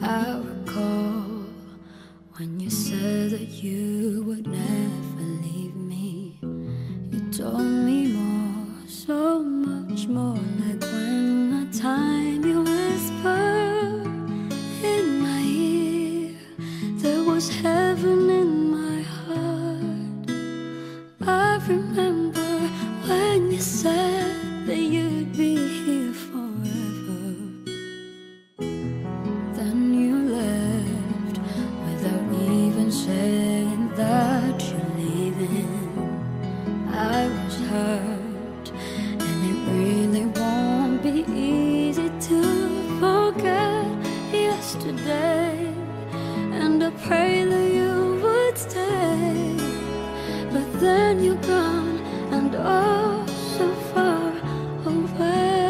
I recall when you said that you would never leave me. You told me more, so much more, like when the time you whispered in my ear. There was heaven in my heart. I remember when you said that you'd be here forever. Then you left without even saying that you're leaving. I was hurt, and it really won't be easy to forget yesterday. And I pray that you would stay, but then you're gone, and oh, so far away.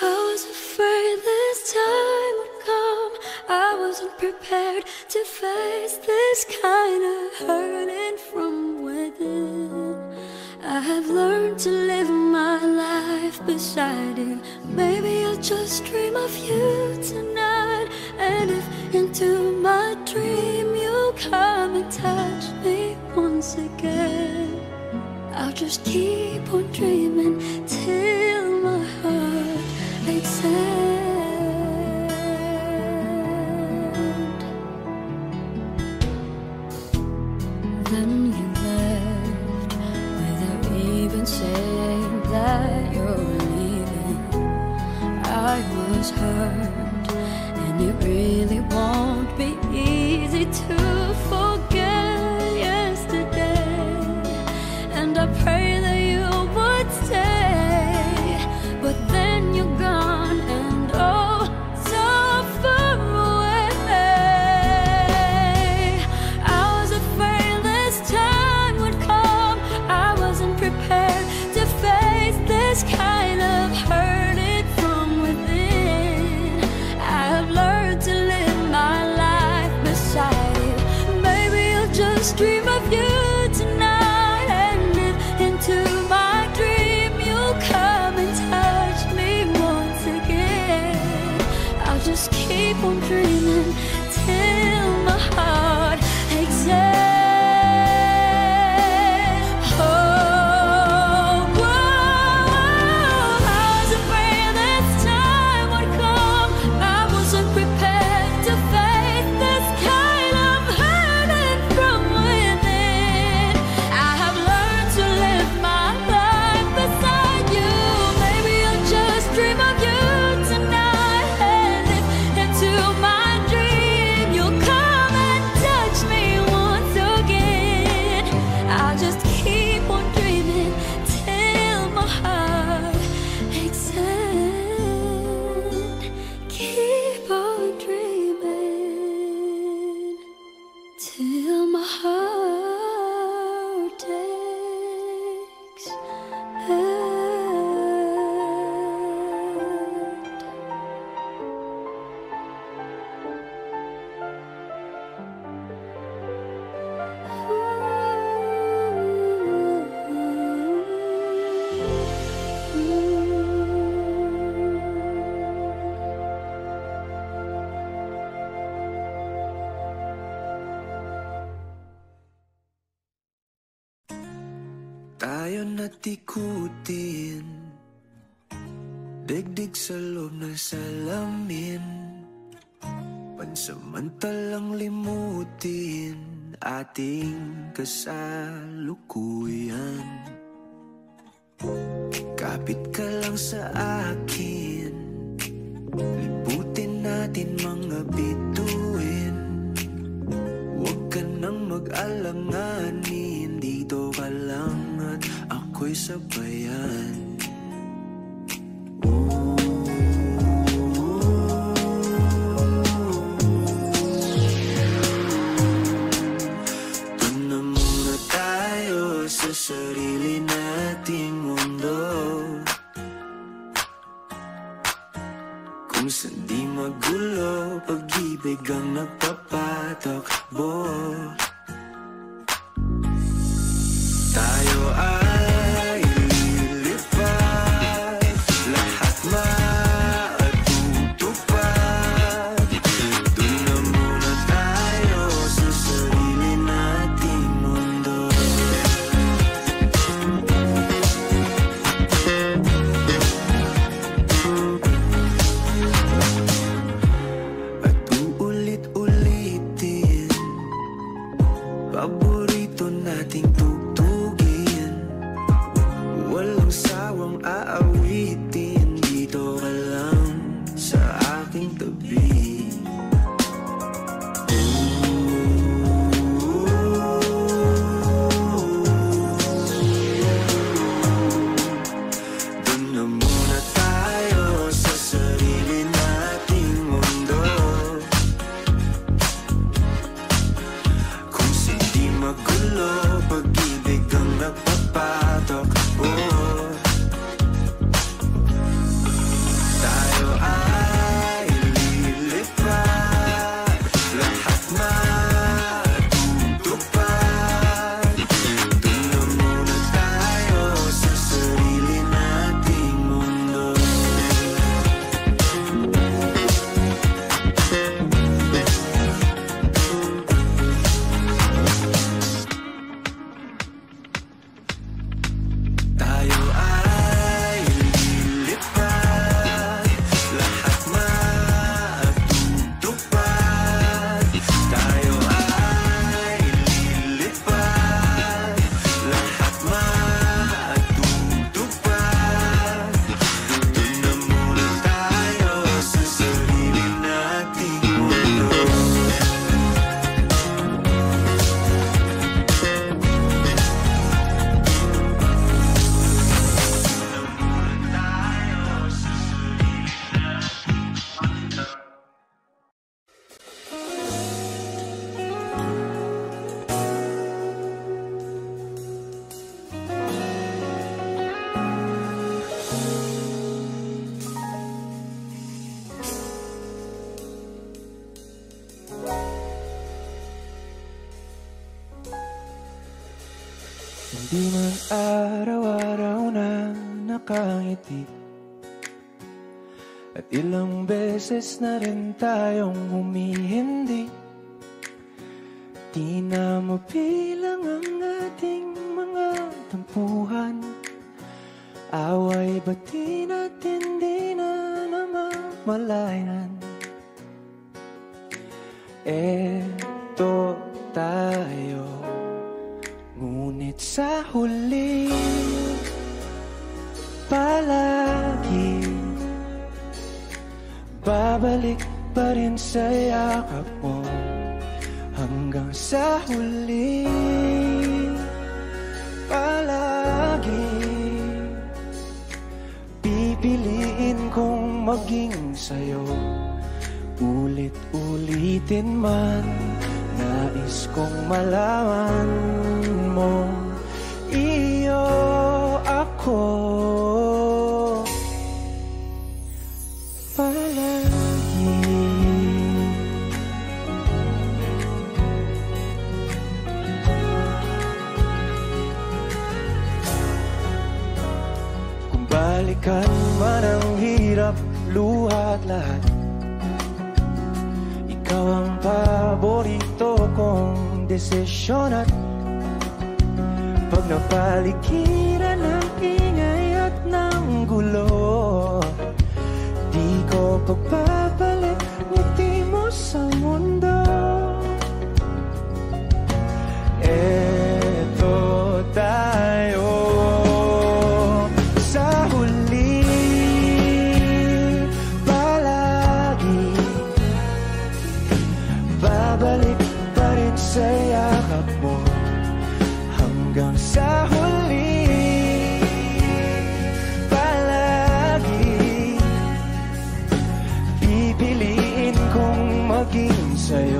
I was afraid this time would come. I wasn't prepared to face this kind of hurting from within. I have learned to live my life beside you. Maybe I'll just dream of you tonight. And if into my dream you come and touch me once again, I'll just keep on dreaming till my heart expands. Then you left without even saying that you're leaving. I was hurt, and it really won't be easy to forget yesterday. And I pray that you would stay, but then you're gone, and oh, so far away. I was afraid this time would come. I wasn't prepared to face this kind of hurting from within. I have learned to live my life beside you. Maybe I'll just dream of you tonight, and if into my dream you'll come and touch me once again, I'll just keep on dreaming till my heart exhales. Till my heart takes Tayo natikutin, digdig sa loob ng salamin, pansamantalang limutin ating kasalukuyan. Kapit ka lang sa akin, liputin natin mga bituin. Huwag ka nang mag-alanganin, dito ka lang at ako'y sabayan. Ito na muna tayo. sa sarili nating mundo, kung saan di magulo, pag-ibig ang nagpapatakbo. Tayo ay lilipad, lahat matutupad. Doon na muna tayo sa sarili nating mundo. At uulit-ulitin paborito nating tugtugin, walang sawang aawitin. Dito ka lang sa aking tabi. Doon na muna tayo sa sarili nating mundo, kung hindi magulo, pag-ibig ang nagpapatakbo. Tayo ay lilipad, lahat matutupad. Doon na muna tayo sa sarili nating mundo. Tayo ay lilipad, lahat matutupad. Tayo ay lilipad, lahat matutupad. Doon na muna tayo sa sarili nating mundo. Hindi man araw-araw na nakangiti, at ilang beses na rin tayong humihindi. Di na mabilang ang ating mga tampuhan, away ba't di natin di na namamalayan? Eto tayo, ngunit sa huli palagi babalik pa rin sa yakap mo. Hanggang sa huli palagi pipiliin kong maging sa'yo. Ulit-ulitin man, nais kong malaman mo, iyo ako palagi. Kung balikan man ang hirap, luha at lahat, ikaw ang paborito kong desisyon. At pag napaligiran ng ingay at ng gulo, di ko pagbabalik ngiti mo sa mundo. Eto tayo sa huli palagi, babalik pa rin sa yakap mo. Hanggang sa huli palagi pipiliin kong maging sa'yo.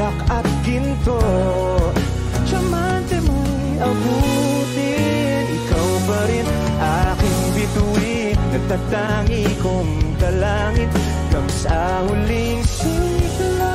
bulak at ginto. Diamante may abutin, ikaw pa rin aking bituin. Nagtatangi kong dalangin hanggang sa huling sigla.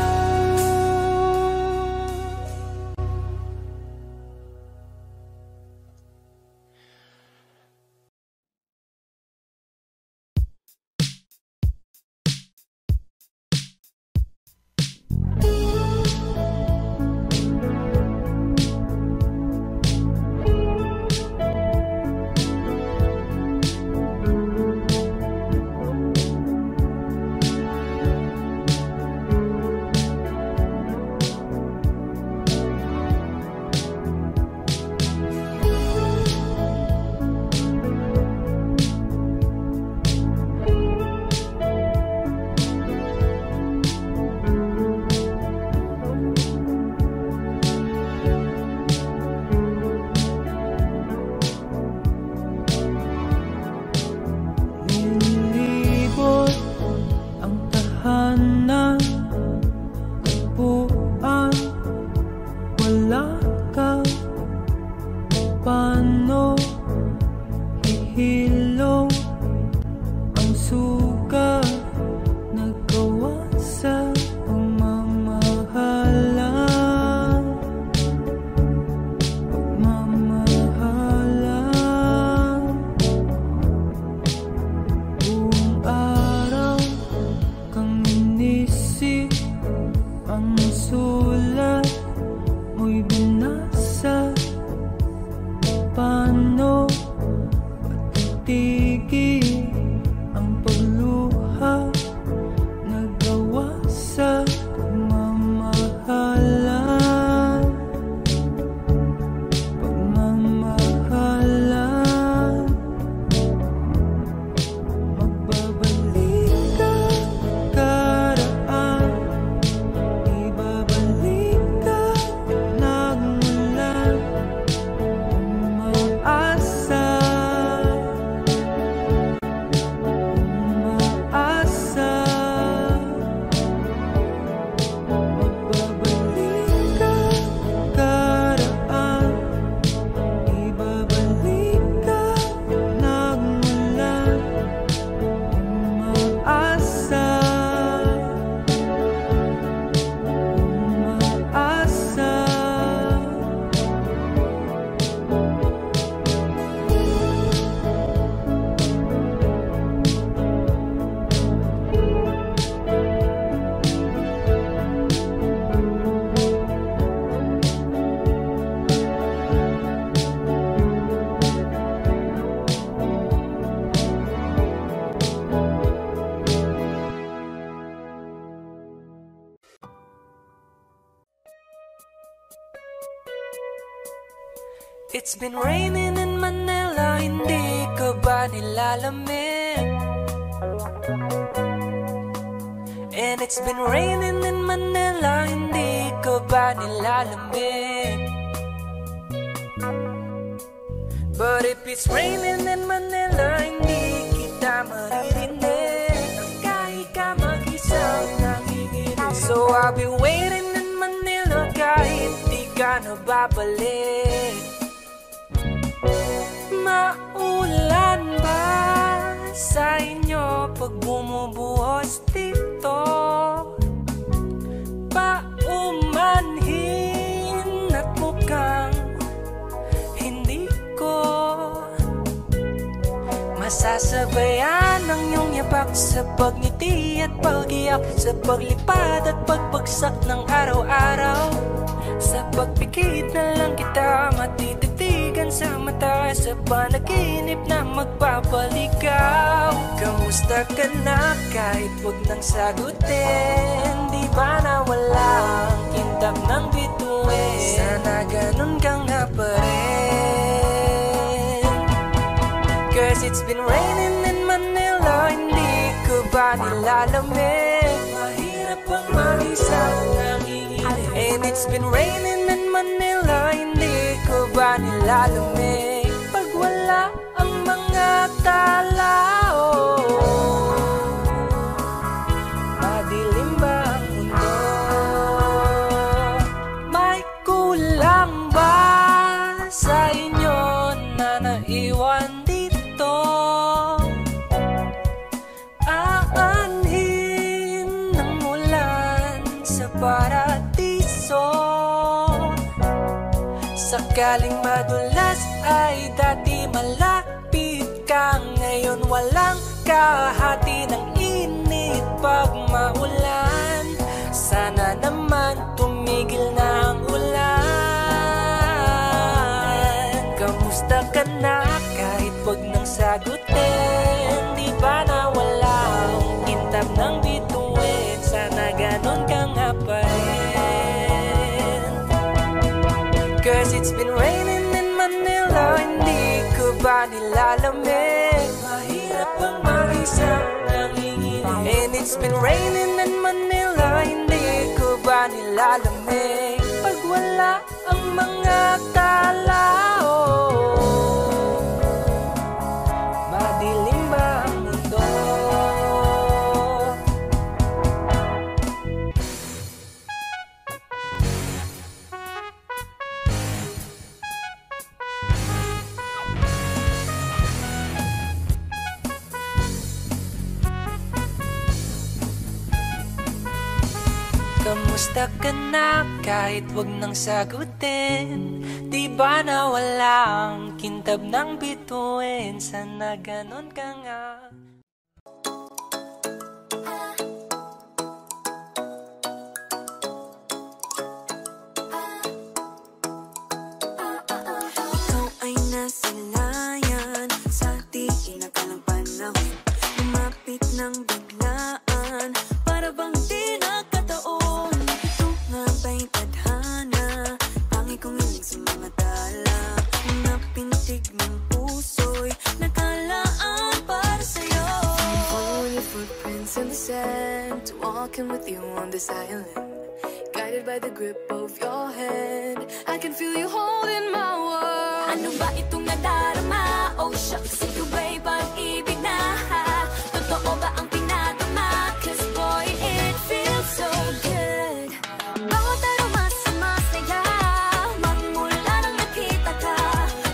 It's been raining in Manila, hindi ka ba nilalamig? And it's been raining in Manila, hindi ka ba nilalamig? But if it's raining in Manila, hindi kita maririnig kahit ka mag-isang nanginginig. So I'll be waiting in Manila kahit di ka na babalik. Maulan ba sa inyo pag bumubuhos dito? Paumanhin at mukhang hindi ko masasabayan ang iyong yapak sa pagngiti at pag-iyak, sa paglipad at pagbagsak ng araw-araw. Sa pagpikit na lang kita matititigan sa mata, sa panaginip na magpapaligaw. Kamusta ka na kahit wag nang sagutin? Di ba na walang kintab ng bituin? Sana ganun kang nga pa rin. Cause it's been raining in Manila, hindi ko ba nilalamig? Mahirap ang mag-isa nanginginig. And it's been raining in Manila, hindi ko ba nilalamig? Pag wala ang mga tao, madilim ba ang mundo? sa paradiso. Sakaling madulas ay dati malapit ka, ngayon walang kahati ng init pag maulan. Sana naman tumigil na ang ulan. Kamusta ka na kahit wag nang sagutin? Di ba na walang kintab ng bituin? Sana ganon ka nga pa rin. Cause it's been raining in Manila, hindi ko ba nilalamig? Mahirap bang mag-isa nanginginig? And it's been raining in Manila, hindi ko ba nilalamig? Pag wala ang mga tao, madilim ba ang mundo? Kamusta ka na kahit wag nang sagutin? Di ba na walang kintab ng bituin? Sana ganon ka nga. Ikaw ay nasa layan sa di inakalang panahon, lumapit ng biglaan, para bang di nagkataon. Ito nga ba'y tadhana, tangi kong hiling sa mga tala, mga pintig ng puso'y nakalaan para sa'yo. Following your footprints in the sand, walking with you on this island, guided by the grip of your hand, I can feel you holding my world. Ano ba itong nadarama? Oh shucks, ito ba'y pag-ibig na? Totoo ba ang pinadama? Cause boy, it feels so good. Bawat aroma sumasaya, magmula nang nakita ka,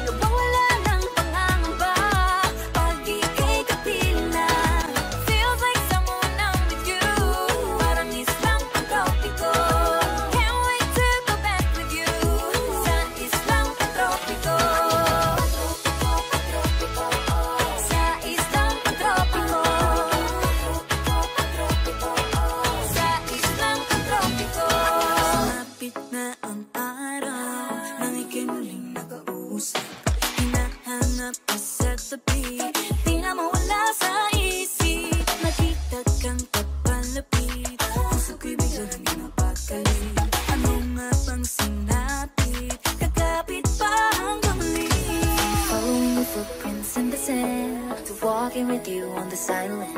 nawawala ng pangangamba pag ika'y kapiling na. Feels like someone I'm with you, parang islang pagtropiko. Can't wait to go back with you sa islang pagtropiko. Sa islang pagtropiko. Sa islang pagtropiko. Sumapit na ang araw nang ika'y muling nakausap, hinahanap ka sa tabi, di na mawala sa isip. Nakita kang papalapit, puso ko'y biglang napakalit. Ano nga bang sinapit? Kakapit pa hanggang muli. Following your footprints in the sand, to walking with you on this island,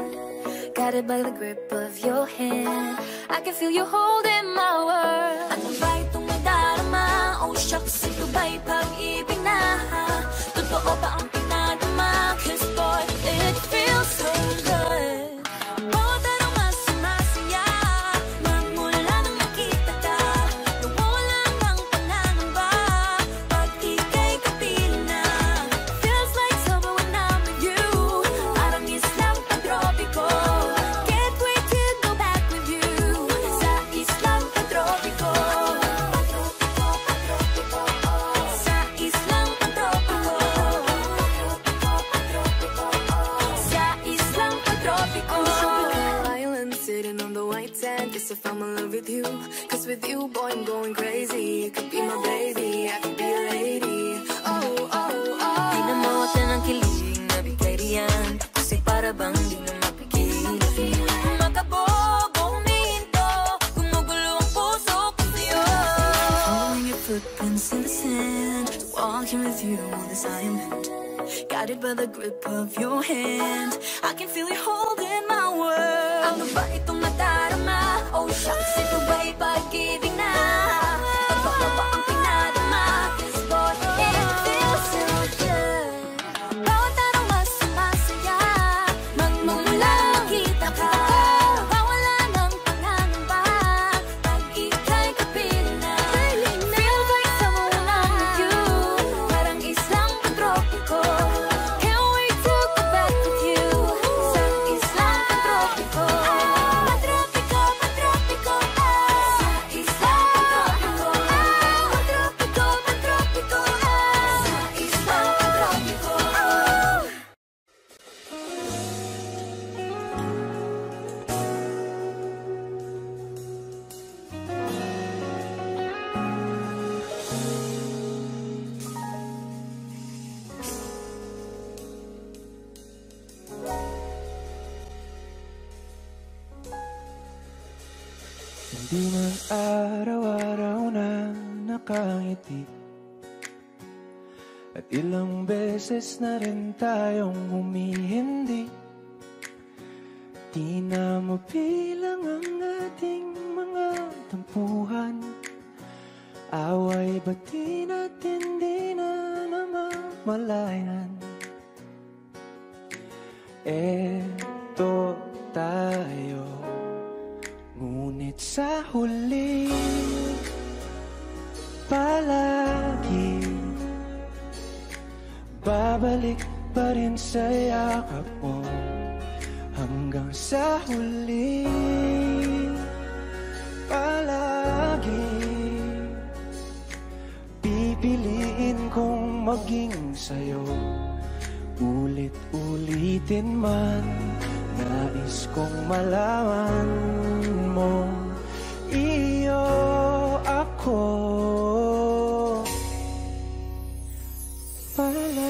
guided by the grip of your hand, I can feel you holding my world. Ano ba itong nadarama? Oh shucks, ito ba'y pag-ibig na? Totoo ba ang pinadama? Cause boy, it feels so good. Bawat aroma sumasaya, magmula nang nakita ka, nawawala ng pangangamba pag ika'y kapiling na. Feels like summer when I'm with you, parang islang pagtropiko. Can't wait to go back with you sa islang pagtropiko. Sa islang pagtropiko. Sa islang pagtropiko. On the tropical island, sitting on the white sand, guess I found my love with you. Cause with you, boy, I'm going crazy. You could be my baby, I could be a lady. Oh, oh, oh. Di na mawata ng kilig na bigay riyan, kasi para bang di na mapigil. Makabog o huminto, gumugulo ang puso ko sa'yo. Following your footprints in the sand, walking with you on this island, guided by the grip of your hand, I can feel you holding my world. Ano ba itong nadarama? Oh shucks, ito ba'y pag-ibig na? Totoo ba ang pinadama? Cause boy, it feels so good. Bawat aroma sumasaya, magmumula nakita ka, nawawala ng pangangamba pag ika'y kapiling na. Feels like someone I'm with you, parang islang pagtropiko. Can't wait to go back with you sa islang pagtropiko. Pagtropiko, pagtropiko, araw-araw na nakangiti, at ilang beses na rin tayong humihindi. Di na mabilang ang ating mga tampuhan, away bati natin di na namamalayan. Eto tayo, ngunit sa huli palagi babalik pa rin sa yakap mo. Hanggang sa huli palagi pipiliin kong maging sa'yo. Ulit-ulitin man, nais kong malaman mo, iyo ako palagi.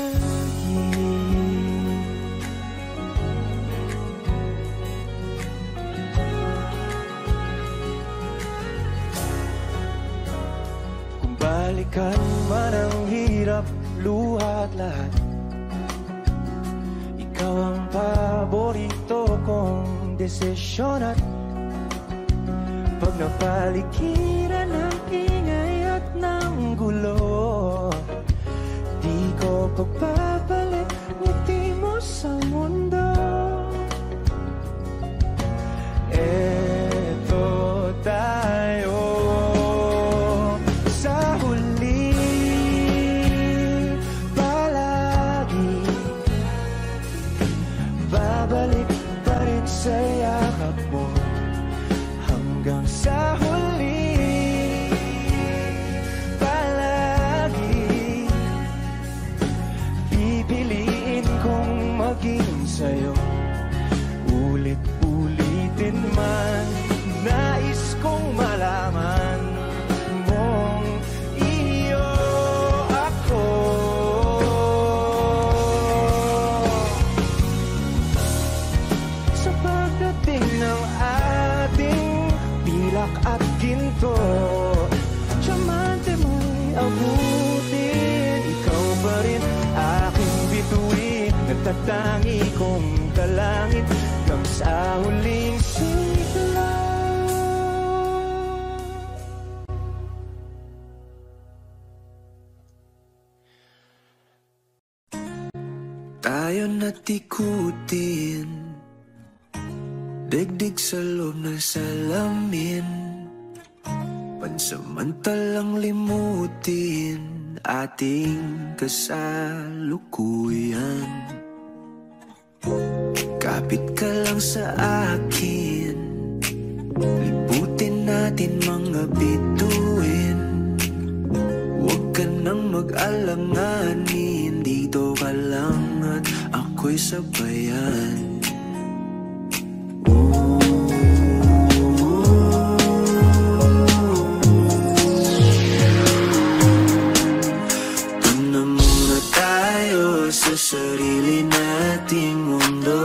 Kung balikan man ang hirap, luha at lahat, ikaw ang paborito kong desisyon. At pag napaligiran ng ingay at ng gulo, di ko pagbabalik ngiti mo sa mundo. Eto tayo sa huli palagi, babalik pa rin sa yakap mo. Hanggang sa huli palagi pipiliin kong maging sa'yo. Ulit-ulitin man, nais kong malaman mong iyo ako. Sa pagdating ng ating pilak at ginto, diamante mo'y abutin, ikaw pa rin aking bituin. Nagtatangi kong dalangin hanggang sa huling sigla. Tayo natikutin, digdig sa loob ng salamin, pansamantalang limutin ating kasalukuyan. Kapit ka lang sa akin, liputin natin mga bituin. Huwag ka nang mag-alanganin, dito ka lang at ako'y sabayan. Sa sarili nating mundo,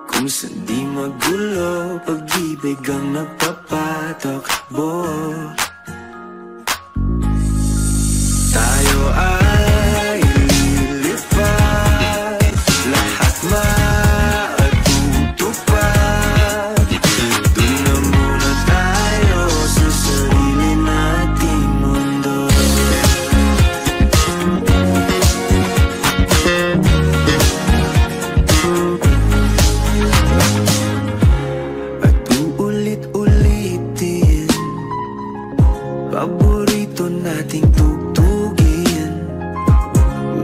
kung saan di magulo, pag-ibig ang nagpapatakbo. Tayo ay lilipat, lahat matutupad. Doon na muna tayo sa sarili nating mundo. Paborito nating tugtugin,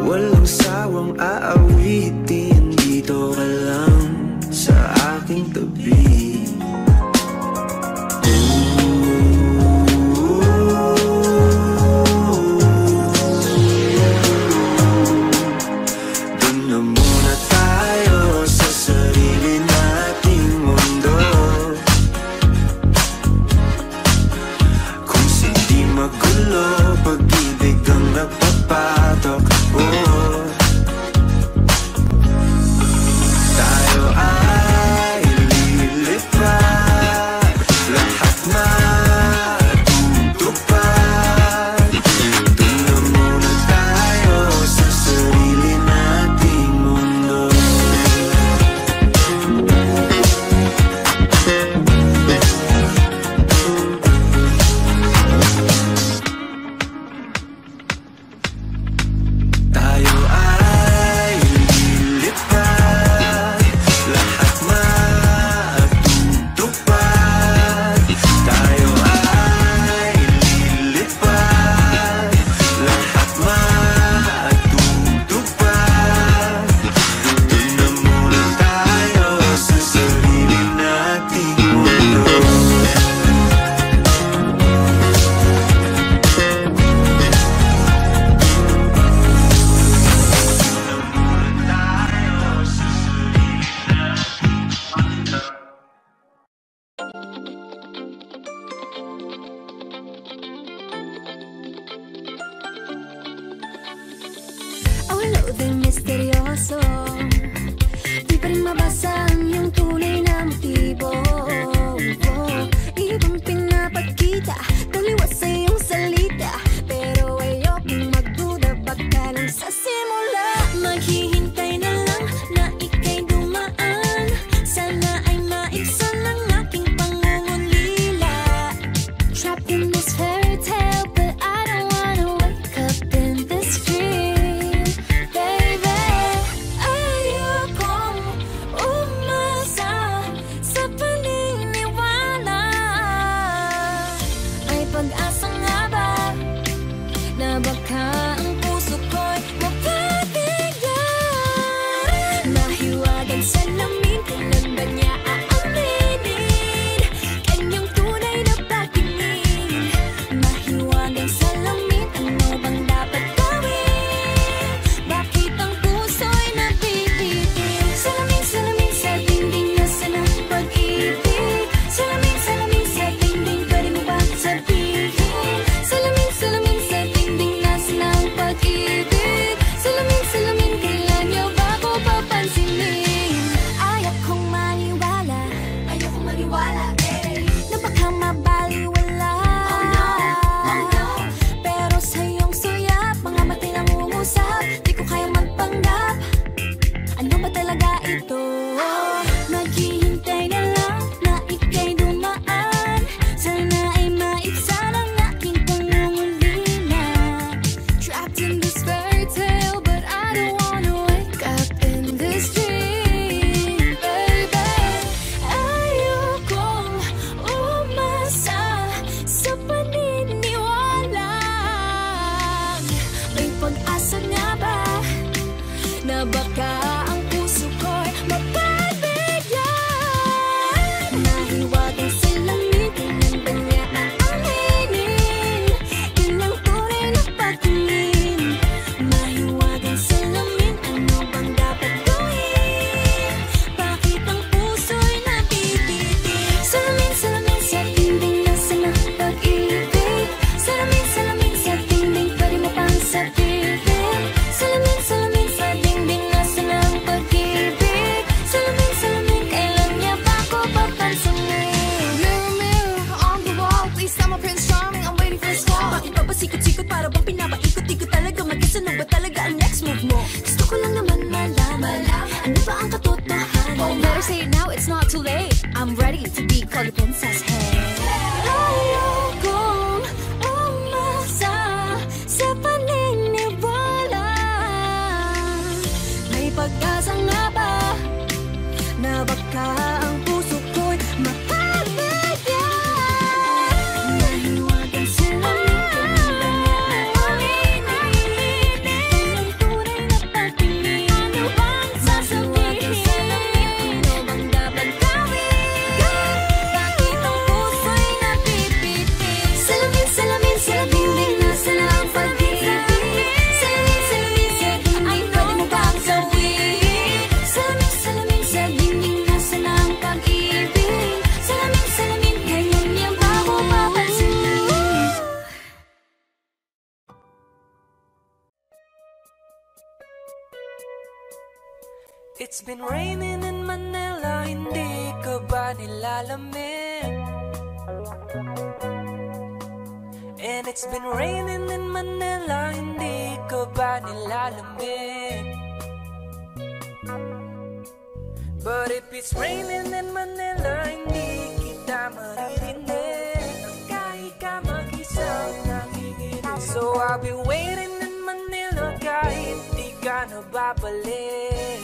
walang sawang aawitin, dito ka lang sa aking tabi. Doon na muna tayo sa sarili nating mundo, magulo pag Oh, hello there, misteryoso. Di pa rin mabasa ang iyong tunay na motibo. Ibang pinapakita, taliwas sa iyong salita. Pero ayokong magduda, baka lang sa simula. Maghihintay na lang na ika'y dumaan. Sana ay maibsan ang aking pangungulila. Trapped in this fairy tale, but I don't wanna wake up in this dream. Baby, ayokong umasa sa paniniwala. May pag-asa nga ba na baka ang puso ko'y mapabigyan? Mahiwagang salamin, kailan ba niya aaminin kanyang tunay na pagtingin? Mahiwagang salamin, ano bang dapat gawin? Bakit ang puso'y nabibitin? Salamin, salamin sa dingding, nasaan ang pag-ibig? Salamin, salamin sa dingding, pwede mo ba sabihin? Salamin, salamin sa dingding, nasaan ang pag-ibig? Salamin, salamin, kailan niyo ba ako papansinin? Ayokong maniwala, na baka mabaliwala. Pero sa iyong suya, mga matay lang umusap. Di ko kaya magpanggap, ano ba talaga ito? Maghihintay na lang na ika'y dumaan. Sana ay maibsan ang aking pangungulila. Trapped in this fairy tale, but I don't wanna wake up in this dream. Baby, ayokong umasa sa paniniwala. May pag-asa nga ba na baka ang puso ko'y mapabigyan? Mahiwagang salamin, kailan ba niya aaminin kanyang tunay na pagtingin? Mahiwagang salamin, ano bang dapat gawin? Bakit ang puso'y nabibitin? Salamin, salamin sa dingding, nasaan ang pag-ibig? Salamin, salamin sa dingding, pwede mo pang sabihin? Salamin, salamin sa dingding, nasaan ang pag-ibig? Salamin, salamin, kailan niya ba ako papansinin? Mirror, mirror on the wall, please tell my Prince Charming I'm waiting for his call. Bakit ba pasikot-sikot para bang pinapaikot-ikot talaga? Mag-guess ano ba talaga ang next move mo? Gusto ko lang naman malaman, ano ba ang katotohanan? Oh, better say it now, it's not too late. I'm ready to be called a princess, hey. Ayokong umasa sa paniniwala. May pag-asa nga ba na baka ang puso ko'y mapabigyan? Mahiwagang salamin, kailan ba niya aaminin kanyang tunay na pagtingin? Ano bang sasabihin? Ano bang dapat gawin? Bakit ang puso'y nabibitin? Salamin, salamin sa dingding, nasaan ang pag-ibig? Salamin, salamin sa dingding, pwede mo bang gawin? Salamin, salamin sa dingding, nasaan ang pag-ibig? Salamin, salamin, kailan niya ba ako papansinin? It's been raining in Manila, hindi ka ba nilalamig? And it's been raining in Manila, hindi ka ba nilalamig? But if it's raining in Manila, hindi kita maririnig. Kahit ka mag-isang nakikinig. So I'll be waiting in Manila kahit di ka na babalik.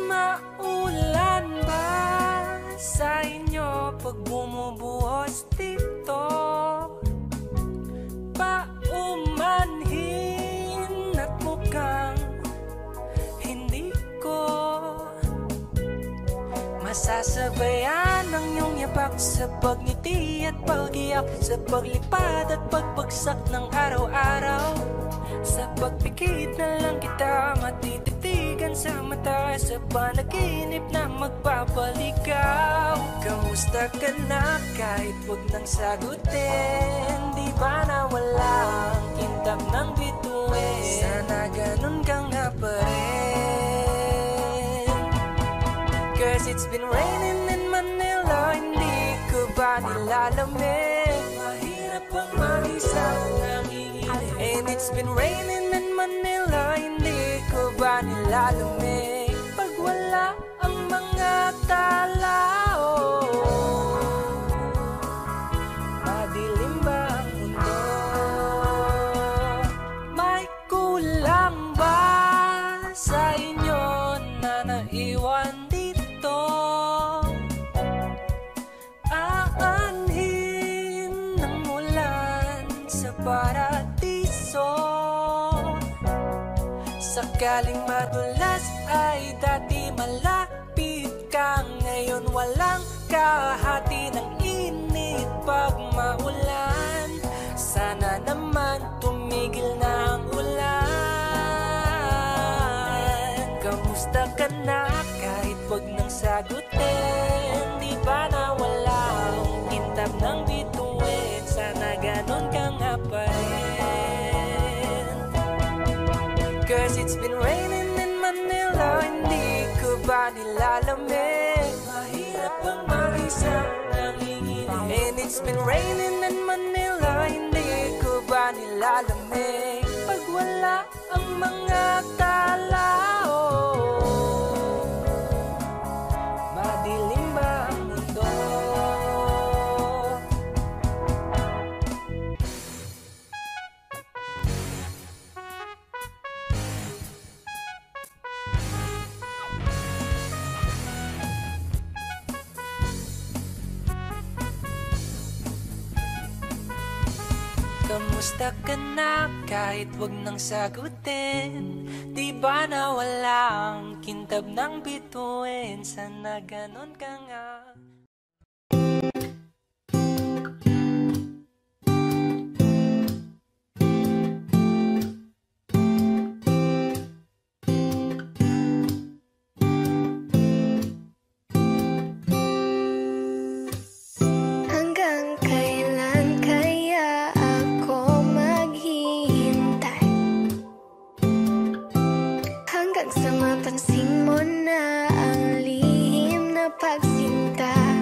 Maulan ba sa inyo pag bumubuhos dito? Paumanhin at mukhang hindi ko masasabayan ang iyong yapak sa pagngiti at pag-iyak, sa paglipad at pagbagsak ng araw-araw. Sa pagpikit na lang kita matititigan sa mata, sa panaginip na magpapaligaw. Kamusta ka na kahit wag nang sagutin? Di ba nawala ang kintab ng bituin? Sana ganun ka nga pa rin. Cause it's been raining in Manila, hindi ko ba nilalamig? Mahirap bang mag-isa nanginginig? And it's been raining in Manila, hindi ko ba nilalamig? Pag wala ang mga tao, madilim ba ang mundo? May kulang ba sa inyo na naiwan dito? Aanhin ng ulan sa paradiso. Sakaling madulas ay dati malapit ka, ngayon walang kahati ng init pag maulan. Sana naman tumigil na ang ulan. Kamusta ka na kahit wag nang sagutin? Di ba nawala ang kintab ng bituin? Sana ganon ka nga pa rin. Cause it's been raining in Manila, hindi ko ba nilalamig? Mahirap bang mag-isa nanginginig? And it's been raining in Manila, hindi ko ba nilalamig? Pag wala ang mga tao, madilim ba ang mundo? Kamusta ka na kahit wag nang sagutin? Di ba nawala ang kintab ng bituin? Sana ganon ka nga. Hanggang kailan kaya ako maghihintay? Hanggang sa mapansin mo na ang lihim na pagsinta.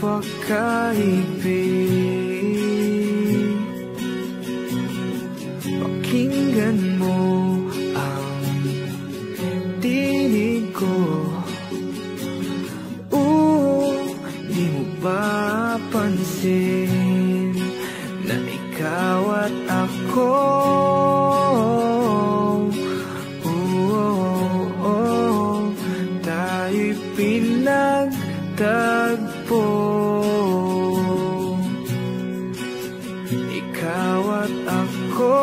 pagkaibig. Pakinggan mo ang tinig ko. Di mo ba pansin na ikaw at ako? Tayo'y pinagtagpo. Ikaw at ako.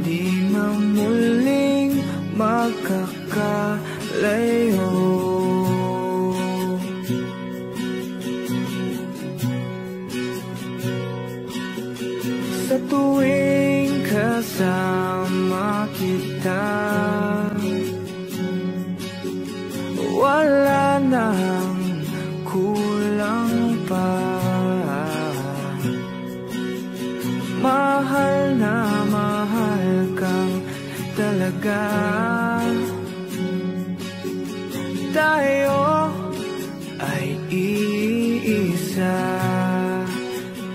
Di na muling magkakalayo. Sa tuwing kasama kita, wala nang kulang pa. Mahal na mahal kang talaga. Tayo ay iisa,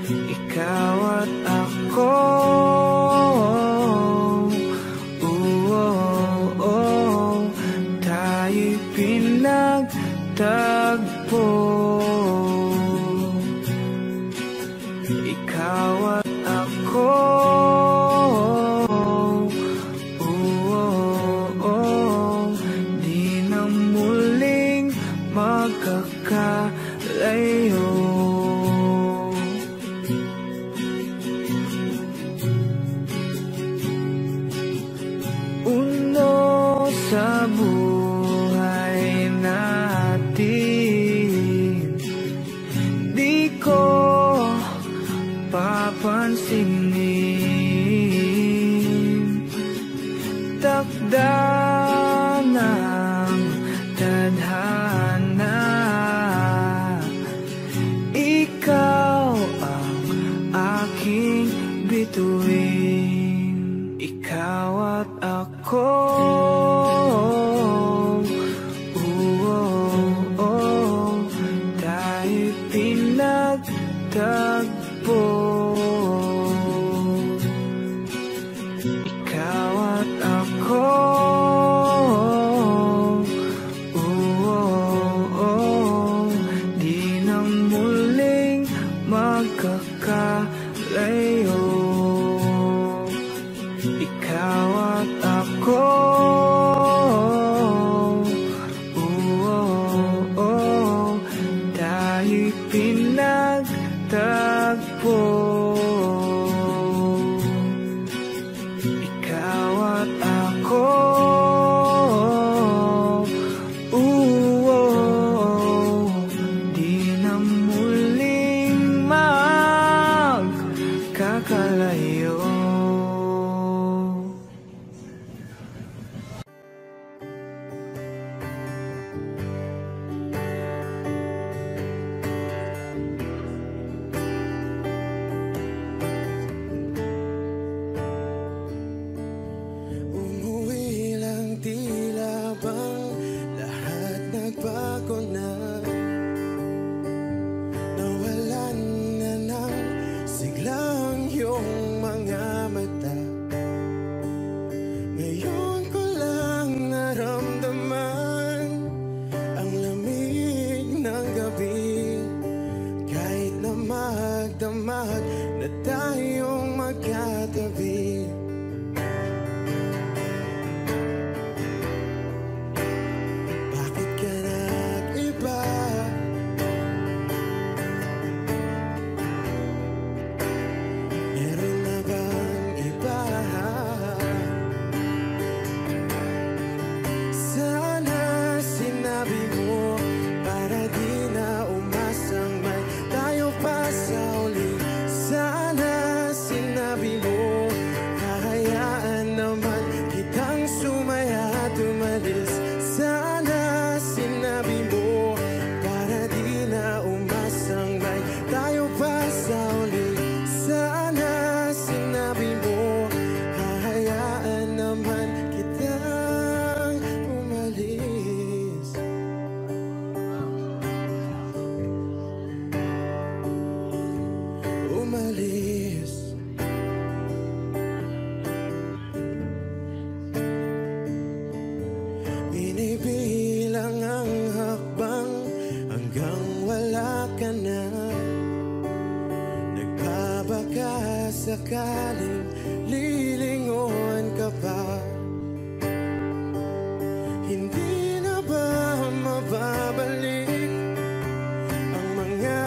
ikaw at ako. Tayo'y pinagtagpo. Ikaw at ako. Di na muling magkakalayo. Uno sa buhay natin, di ko papansinin. Takda ng tadhana, ikaw ang aking bituin. Ikaw at ako. Tayo'y pinagtagpo. Ikaw at ako. Di na muling magkakalayo. Ikaw at ako. Tayo'y pinagtagpo. Ikaw at ako. Di na muling magkakalayo. Umuwi lang, tila bang lahat nagbago na. Nawalan na ng siglang iyong mga mata. Ngayon ko lang naramdaman ang lamig ng gabi. Kahit na magdamag na tayong magkatabi. Bakit ka nag-iba? Meron na bang iba? Sana sinabi mo para di na umasang may tayo pa sa uli. Sana sinabi mo hanggang wala ka na. Nagbabaka sakaling lilingon ka pa. Hindi na ba mababalik ang mga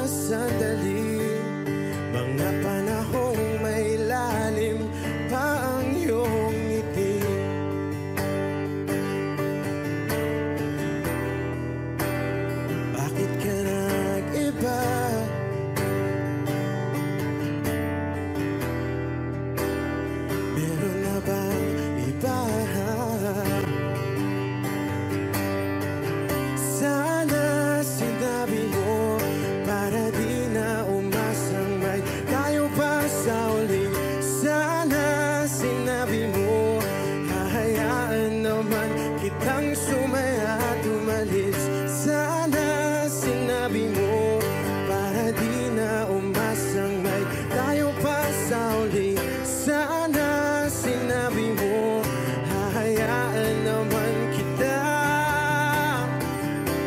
sandali, mga panahong may lalim pa ang iyong ngiti? Bakit ka nag-iba? Meron na bang iba? Sana sinabi mo para di na umasang may tayo pa sa uli. Sana sinabi mo hahayaan naman kitang sumaya at umalis. Sana sinabi mo para di na umasang may tayo pa sa uli. Sana sinabi mo hahayaan naman kita.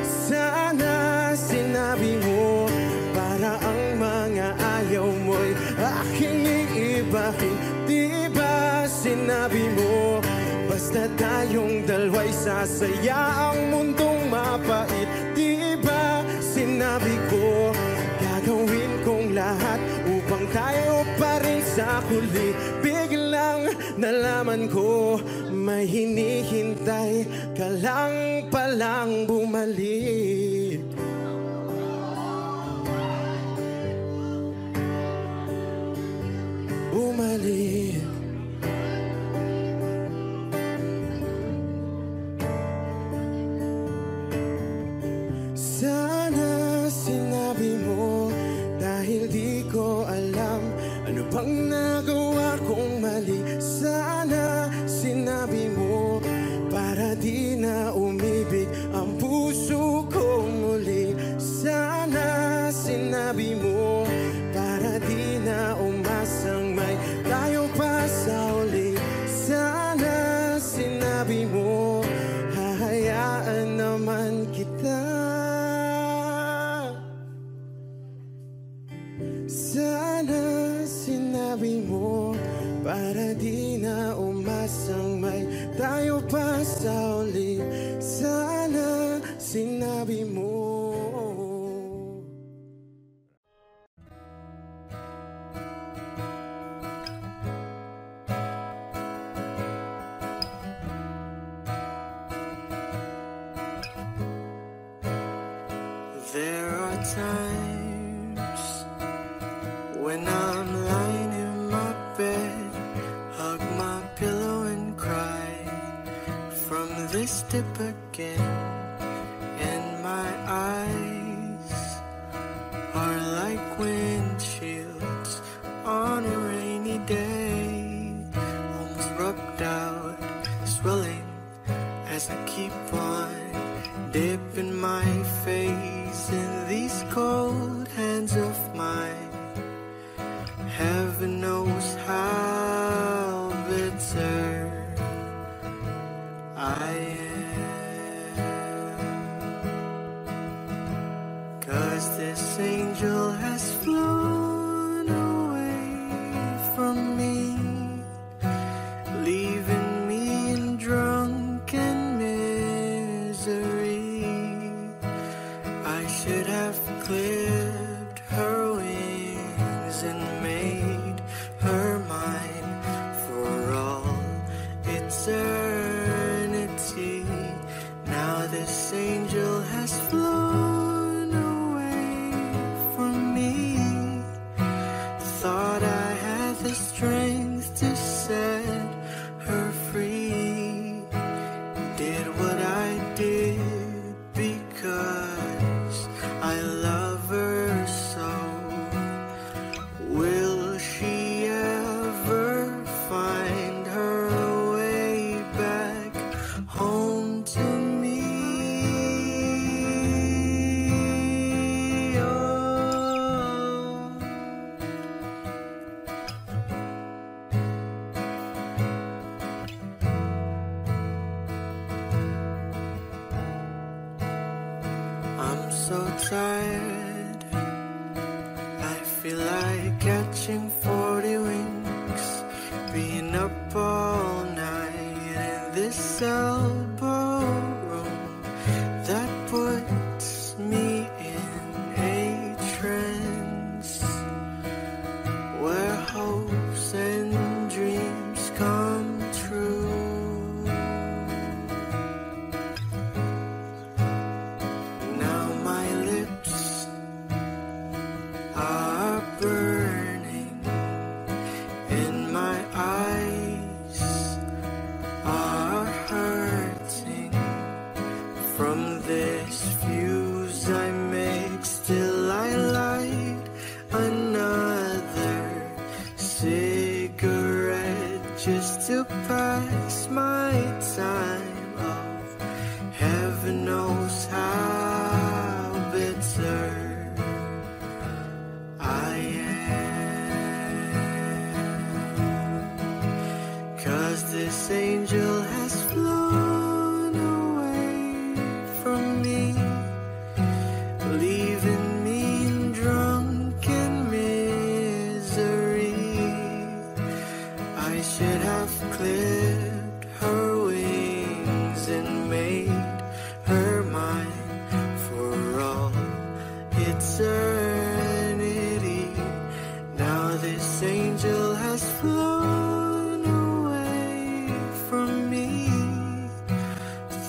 Sana sinabi mo para ang mga ayaw mo'y aking iibahin. Di ba sinabi mo basta tayong dalawa'y sasaya ang mundong mapait? Di ba sinabi ko gagawin kong lahat upang tayo pa rin sa huli? Biglang nalaman ko may hinihintay ka lang palang bumalik. Bumalik. Sana sinabi mo dahil di ko alam ano bang nagawa kong mali. Sana sinabi mo para di na umibig ang puso ko muli. Sana sinabi mo para di na umasang may tayo pa sa uli. Sana sinabi mo hahayaan naman kita. Sana sinabi mo para di na umasang may tayo pa sa uli. Sana sinabi mo. There are times when I'm lying in my bed, hug my pillow and cry from this dip again. And my eyes are like windshields on a rainy day, almost rubbed out, swelling as I keep on dipping my face in these cold hands of mine. Heaven knows how bitter I am, 'cause this angel has flown away from me, leaving me in drunken misery. I should have clipped her wings and made her mine for all eternity. Now this angel has flown away from me. Thought I had the strength to set her free. Did what I did because I love her so. Will she ever find her way back home to me? Oh. I'm so so tired. I feel like catching 40 wings, being up all night in this elbow room that puts me in a trance, where hopes and dreams come true. Now my lips are burning and my eyes are hurting from this fuse I make. Still I light another cigarette just to pass my time. Oh, heaven knows how bitter I am, 'cause this angel has flown away from me, leaving me in drunken misery. I should have clipped her wings and made her mine for all eternity. Now this angel has flown away from me.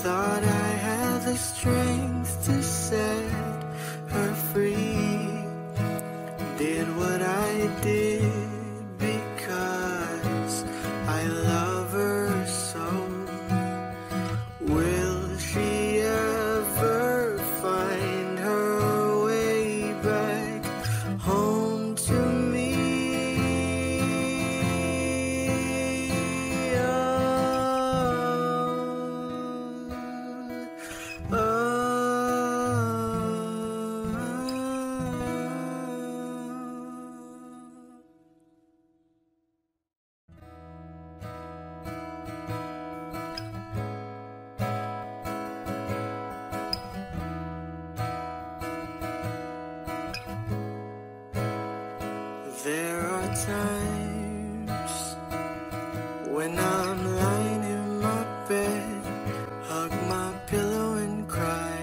Thought I had the strength to set her free. Did what I did because I love her so. Will she ever find her way back home to me? Oh, oh. There are times when I'm lying in my bed, hug my pillow and cry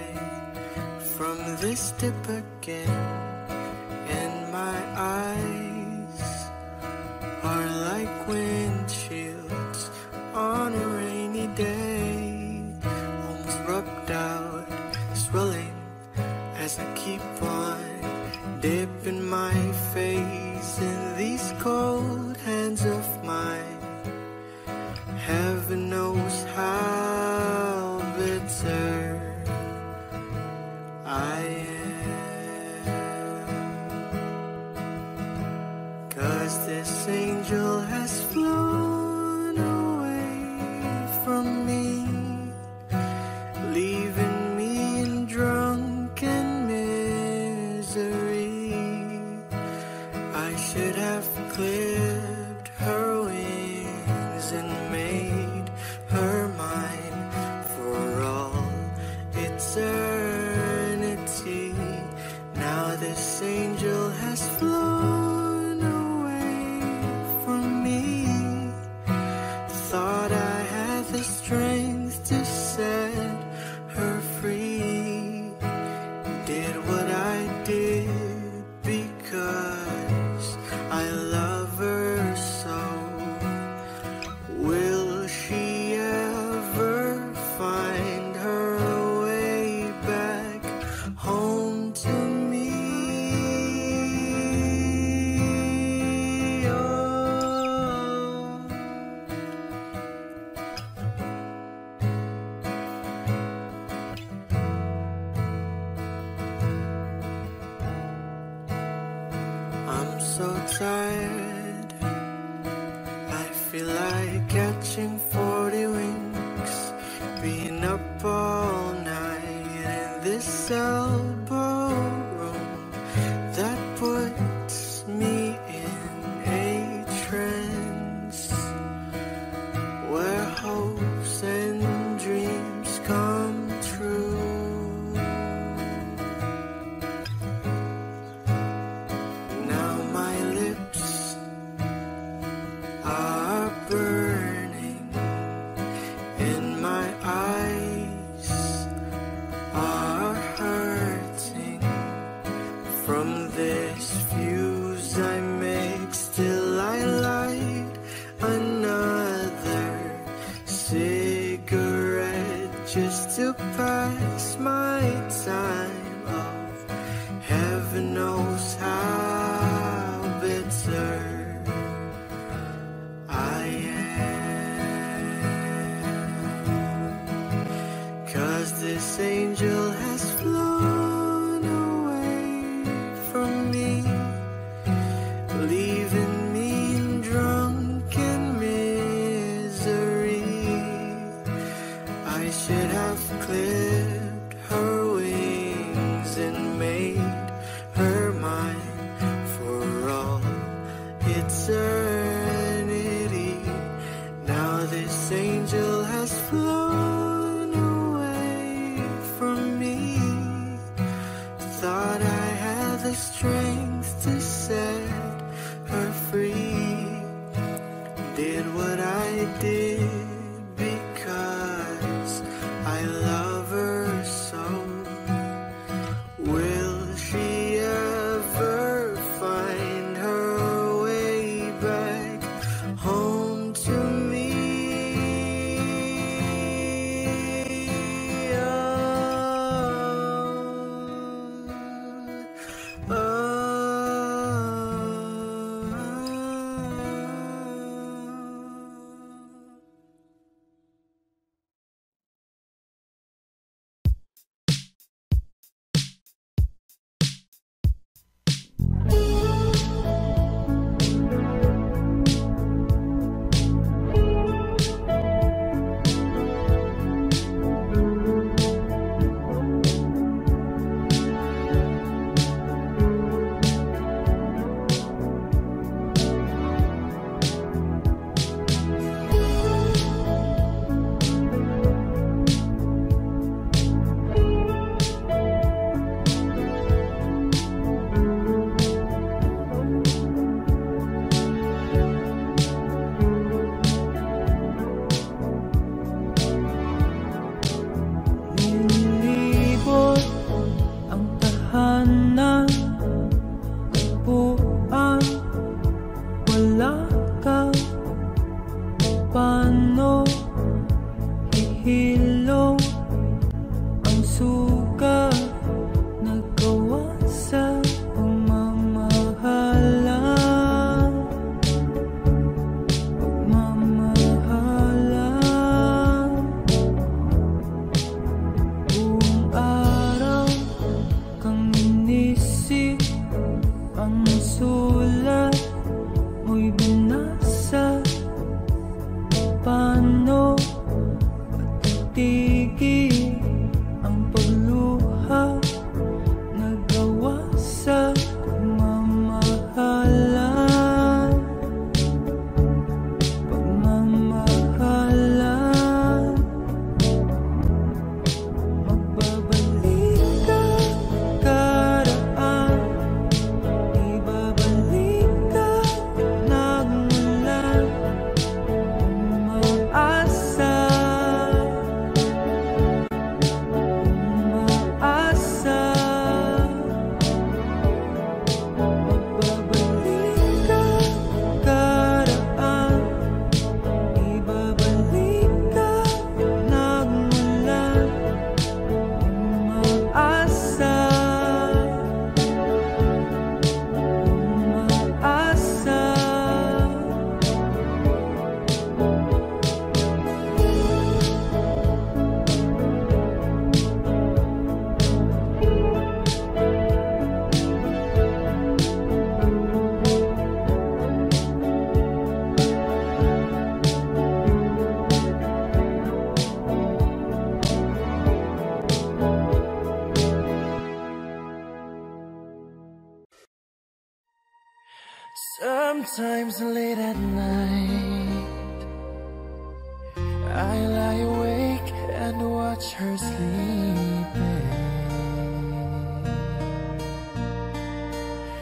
from this dip again, and my eyes are like windshields on a rainy day, almost rubbed out, swelling as I keep on dipping my face in these cold hands of mine. Heaven knows how bitter I am, 'cause this angel has flown away from me, leaving me in drunken misery. I should have clipped her wings and made her mine for all eternity. Now this angel has flown away from me. Thought I had the strength to set her free. Did what I did because I love her so. Will she ever find her way back home to me? Oh. I'm so tired. I feel like catching 40 wings, being up all night in this elbow room that puts me in a trance, where hopes and dreams come true. From this fuse I make, still I light another cigarette just to pass my time of heaven knows how bitter I am. 'Cause this angel has flown away from me, leaving me in drunken misery. I should have clipped her wings and made her mine for all eternity. Now this angel has flown away from me. Thought I had the strength to set her free. Did what I did because I love her so. Will she ever find her way back home to me? Sometimes late at night I lie awake and watch her sleeping.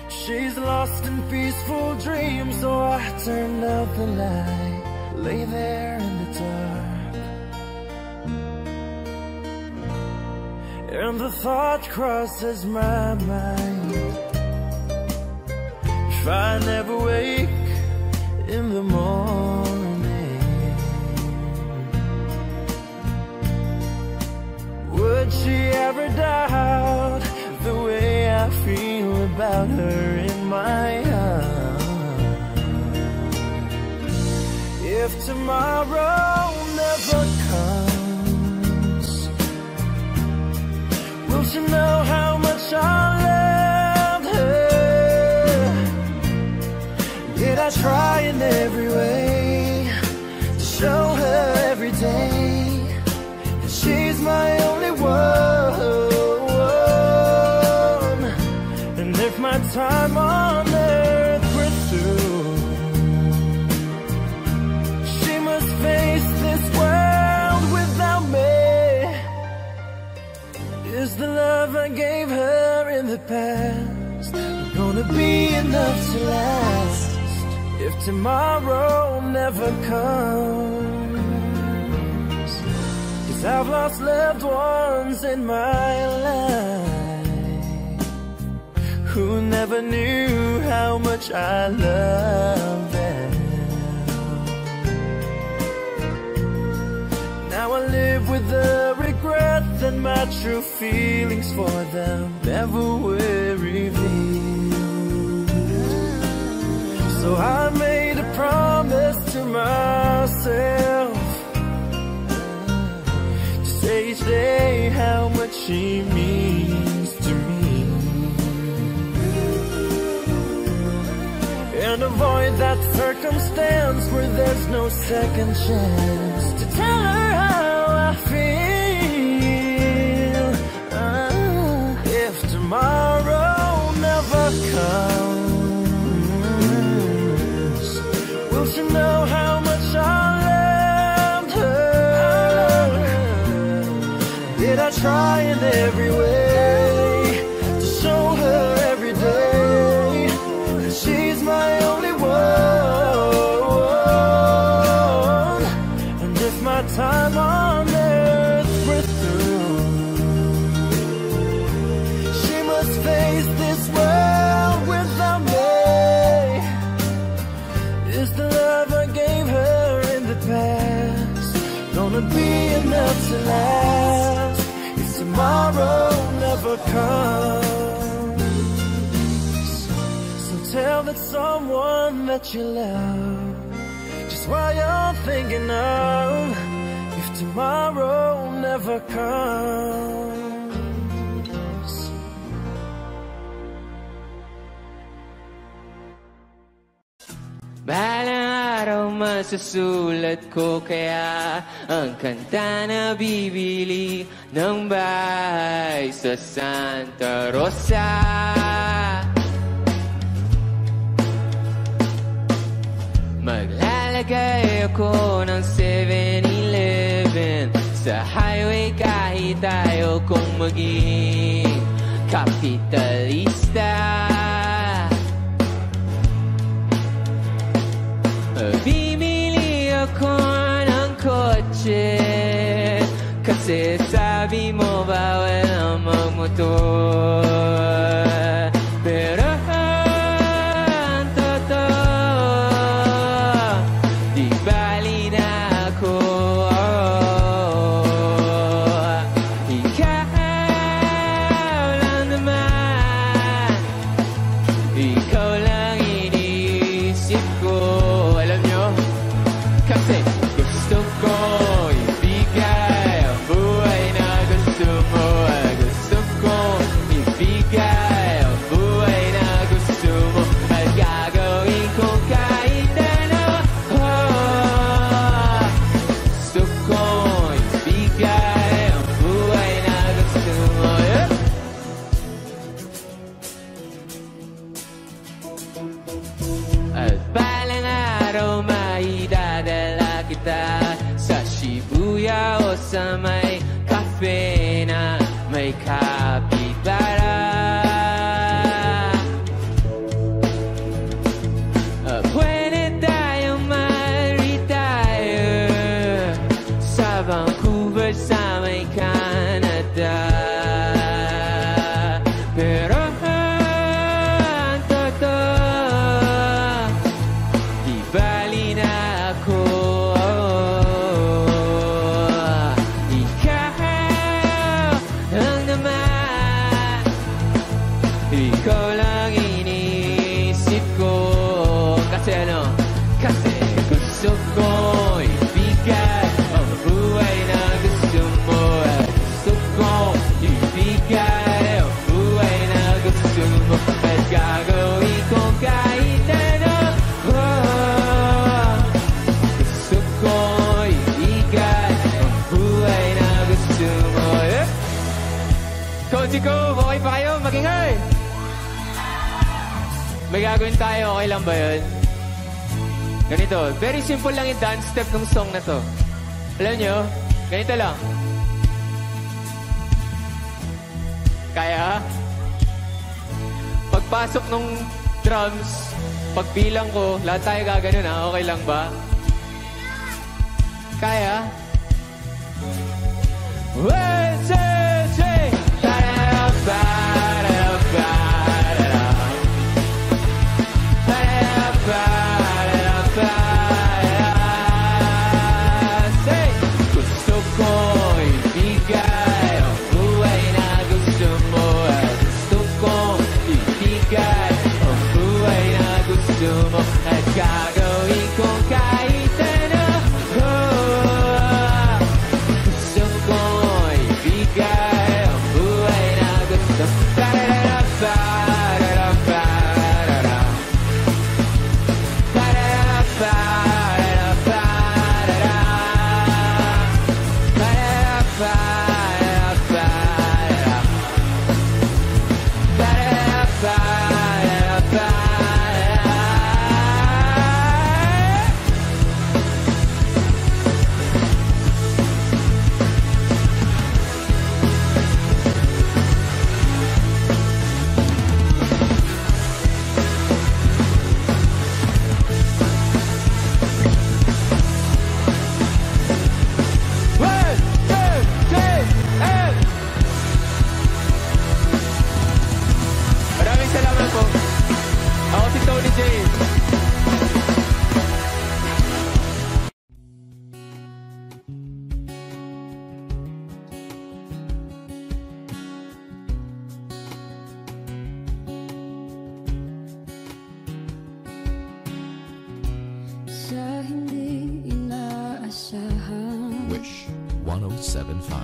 She's lost in peaceful dreams, so I turned out the light, lay there in the dark, and the thought crosses my mind, if I never wake in the morning? Would she ever doubt the way I feel about her in my heart? If tomorrow never comes, will she know how much I loved her? Did I try in every way to show her every day that she's my only one? And if my time on earth were through, she must face this world without me. Is the love I gave her in the past gonna be enough to last if tomorrow never comes? 'Cause I've lost loved ones in my life who never knew how much I loved them. Now I live with the regret that my true feelings for them never were revealed. So I made a promise to myself to say each day how much she means to me, and avoid that circumstance where there's no second chance to tell her how I feel. If tomorrow never comes, will she know how much I loved her? Did I try in every way to show her every day that she's my only one? And if my time on earth were through, she must face this world without me. Is the love I gave her in the past gonna be enough to last if tomorrow never comes? So tell that someone that you love just what you're thinking of if tomorrow never comes. Balang araw masusulat ko kaya ang kanta na bibili ng bahay sa Santa Rosa. Maglalagay ako ng 7-Eleven sa highway kahit tayo kong maging kapitalista. Bimili ako ng kotse kasi sabi mo bawal ang magmotor. Pero ang totoo, di bali na ako. Ikaw lang naman, ikaw lang iniisip ko. Kasi gusto ko ibigay ang buhay na gusto mo. Gusto ko ibigay ang buhay na gusto mo. At gagawin ko kahit ano. Gusto ko ibigay ang buhay na gusto mo. At balang araw maidadala kita sa Shibuya o sa may cafe na may kapitbahay. Pwede tayong ma-retire sa Vancouver sa may Canada. Pero ang totoo, gagawin ko kahit ano. Gusto ko ibigay ang buhay na gusto mo. Coach ko, okay pa kayo? Magingay! May gagawin tayo, okay lang ba yun? Ganito, very simple lang yung dance step ng song na to. Alam nyo, ganito lang. Kaya? Pagpasok ng drums, pagbilang ko, lahat tayo gaganon ha, okay lang ba? Kaya? 1, 2, 3! Gusto ko ibigay ang buhay na gusto mo. Gusto ko ibigay ang buhay na gusto mo. At gagawin ko kahit ano. Gusto ko ibigay ang buhay na gusto mo. Maraming salamat po. Ako si Tony J. Sa hindi inaasahan, Wish 1075.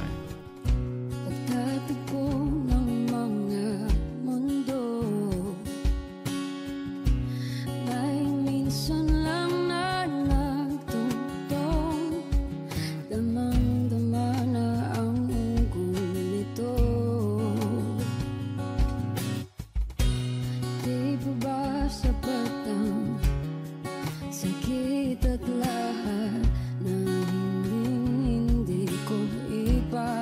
pagtatagpo ng mga mundo, may minsan lang na nagtungtong, damang-dama na ang ugol nito. Di pa ba sapat ang sakit at lahat na hindi ko ipa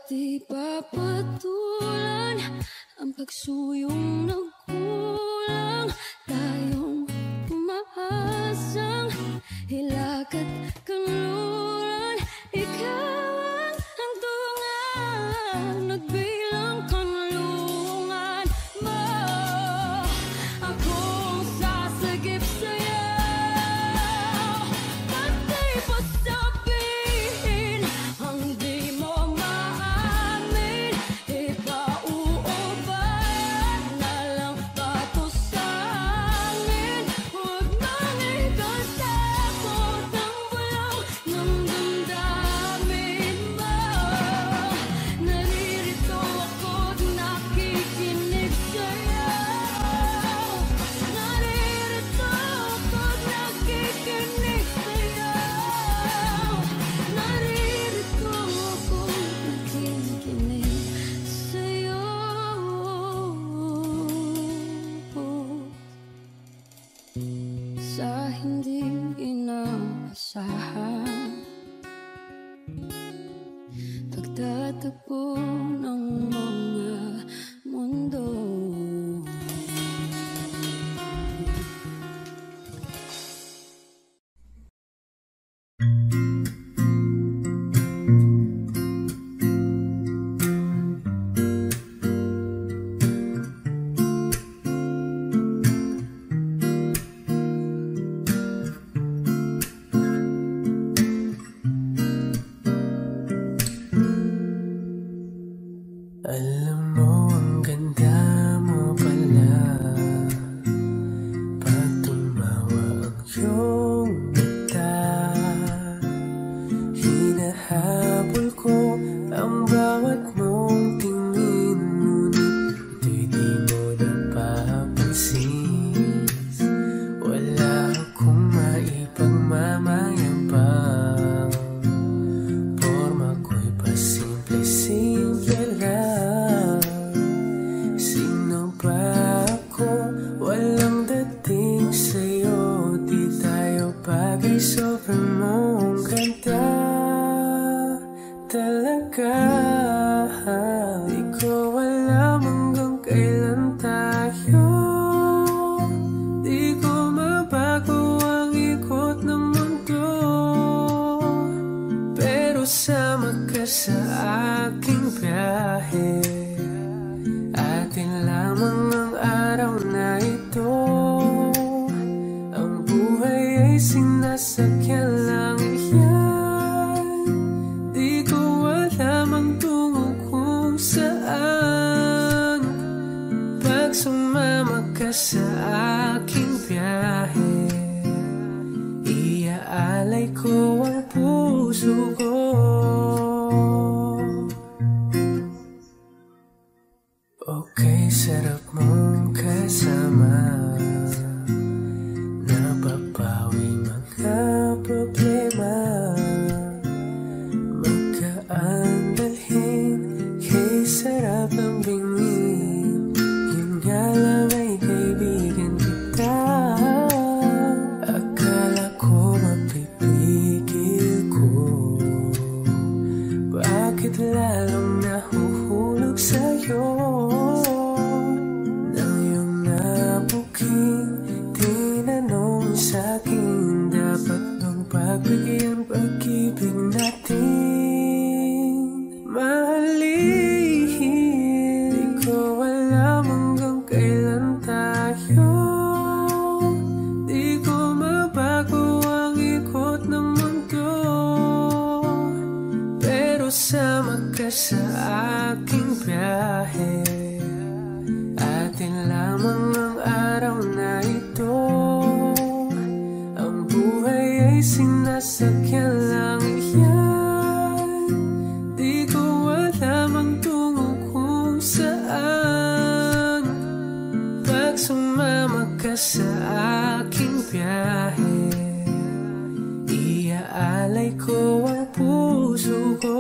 di papatulan ang pagsuyong nagkulang. Tayong umaasang hilakad kanluran. Ikaw ang hantungan, nagbilang kanlungan mo. Akong sasagip sa'yo, pati pa sabihin ang di mo maamin. Ipauubad na lang ba to sa'min? Huwag nang ikatakot ang bulong ng damdamin mo. Naririto ako't nakikinig sa'yo. Naririto ako't nakikinig sa'yo. Naririto ako't nakikinig sa'yo. Sa hindi inaasahan, pagtatagpo ng mga mundo. Alam mo, ang ganda mo pala pag tumawa ang iyong mata. Hinahabol ko ang bawat mong tingin, ngunit ito'y di mo napapansin. Wala akong maipagmamayabang, porma ko'y pasimple-simple lang. Sino ba ako? Walang dating sa'yo, di tayo bagay, sobrang mong ganda talaga. Di ko alam hanggang kailan tayo, di ko mabago ang ikot ng mundo. Pero sama ka sa aking biyahe, atin lamang ang araw na ito. Ang buhay ay sinasakyan lang yan, di ko alam ang tungo kung saan. Pag sumama ka sa aking biyahe, iaalay ko ang puso ko. Okay, sarap mong kasama, napapawi mga problema. Magkaan dalhin, kay sarap ang bingin. Yun nga lang ay kaibigan kita. Akala ko mapipigil ko, bakit lalong nahuhulog sa'yo? Nang iyong nabuking tinanong sa'kin, dapat bang pagbigyan pag-ibig natin? Mahalin, di ko alam hanggang kailan tayo, di ko mabago ang ikot ng mundo. Pero sama ka sa aking biyahe, atin lamang ang araw na ito. Ang buhay ay sinasakyan lang yan, di ko alam ang tungo kung saan. Pag sumama ka sa aking biyahe, iaalay ko ang puso ko.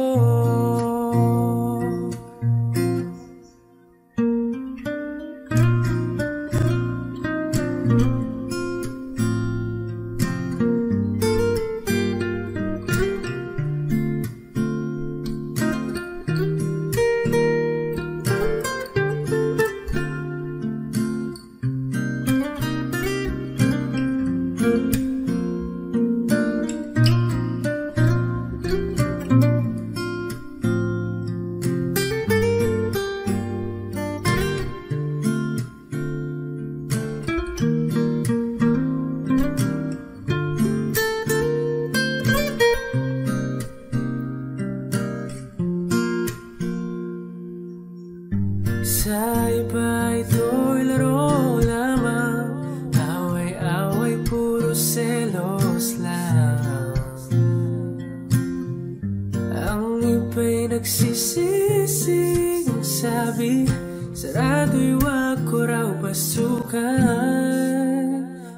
nagsisising sabi, sarado'y wag ko raw pasukan.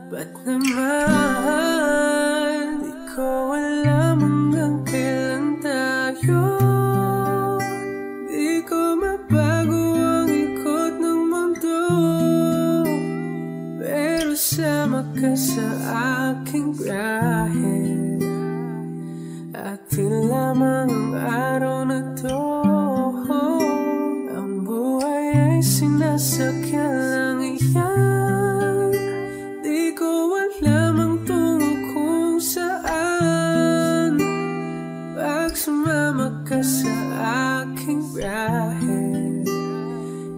Ba't naman di ko alam hanggang kailan tayo? Di ko mabago ang ikot ng mundo, pero sama ka sa aking biyahe. Atin lamang ang araw na to, ang buhay ay sinasakyan lang iyan. Di ko alam ang tungo kung saan, pag sumama ka sa aking biyahe.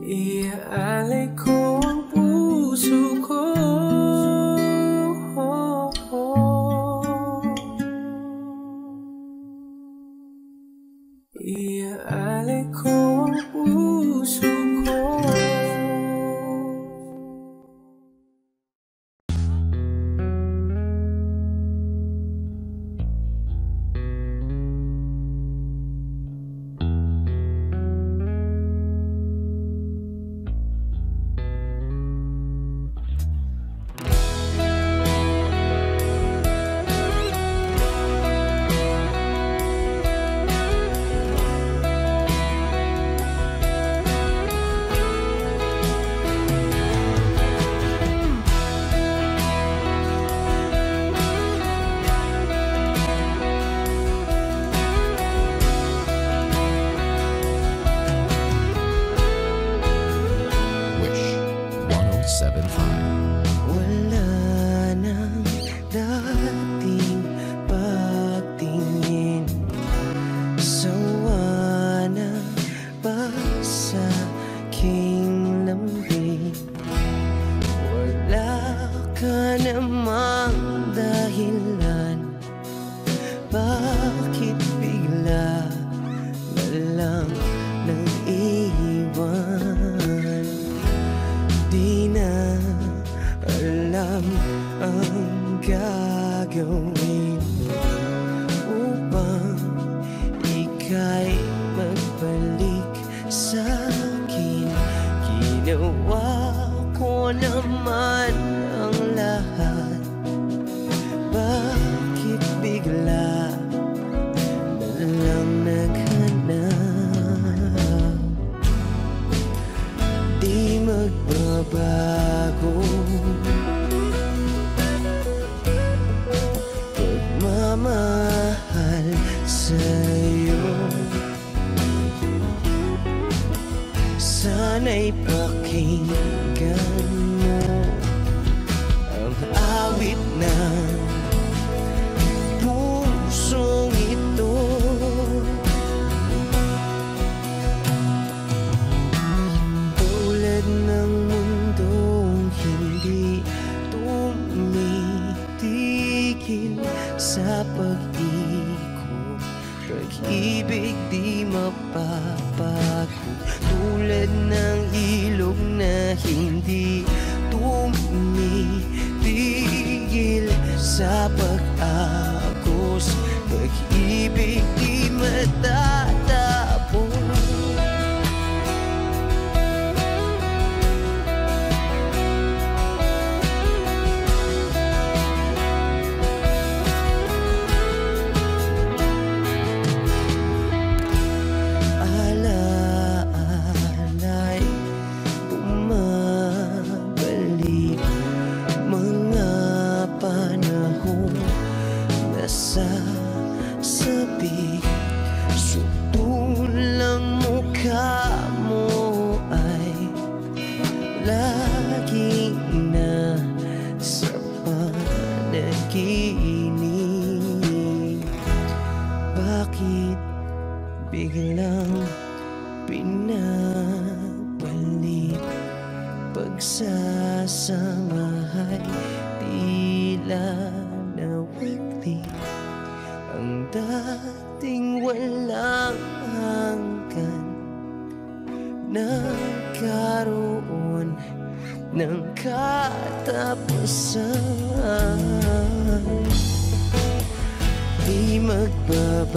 Iaalay ko ang puso ko. Iaalay ko ang puso ko. Wish 107.5. Wala nang dating pagtingin, sawa na ba sa aking lambing? Wala ka namang dahilan, bakit bigla na lang nang iwan? Di na alam ang gagawin upang ika'y magbalik sa'kin. Ginawa ko naman ang lahat, bakit bigla na lang naghanap? Di magbabago pagmamahal sa'yo. Sana'y pakinggan mo ang awit ng pusong ito. Tulad ng mundong hindi tumitigil sa pag-ikot, pag-ibig di mapapagod. Tulad ng ilog na hindi tumitigil sa pag-agos, pag-ibig di matatapos. Alaalay, bumabalik mga panahon na sasabi, sutulang mukha mo ay lagi na sa panaginip. Bakit biglang pinabalik? Pagsasamahay tila nawagli, ang dating walang hanggan nagkaroon ng katapusan. Di magbabago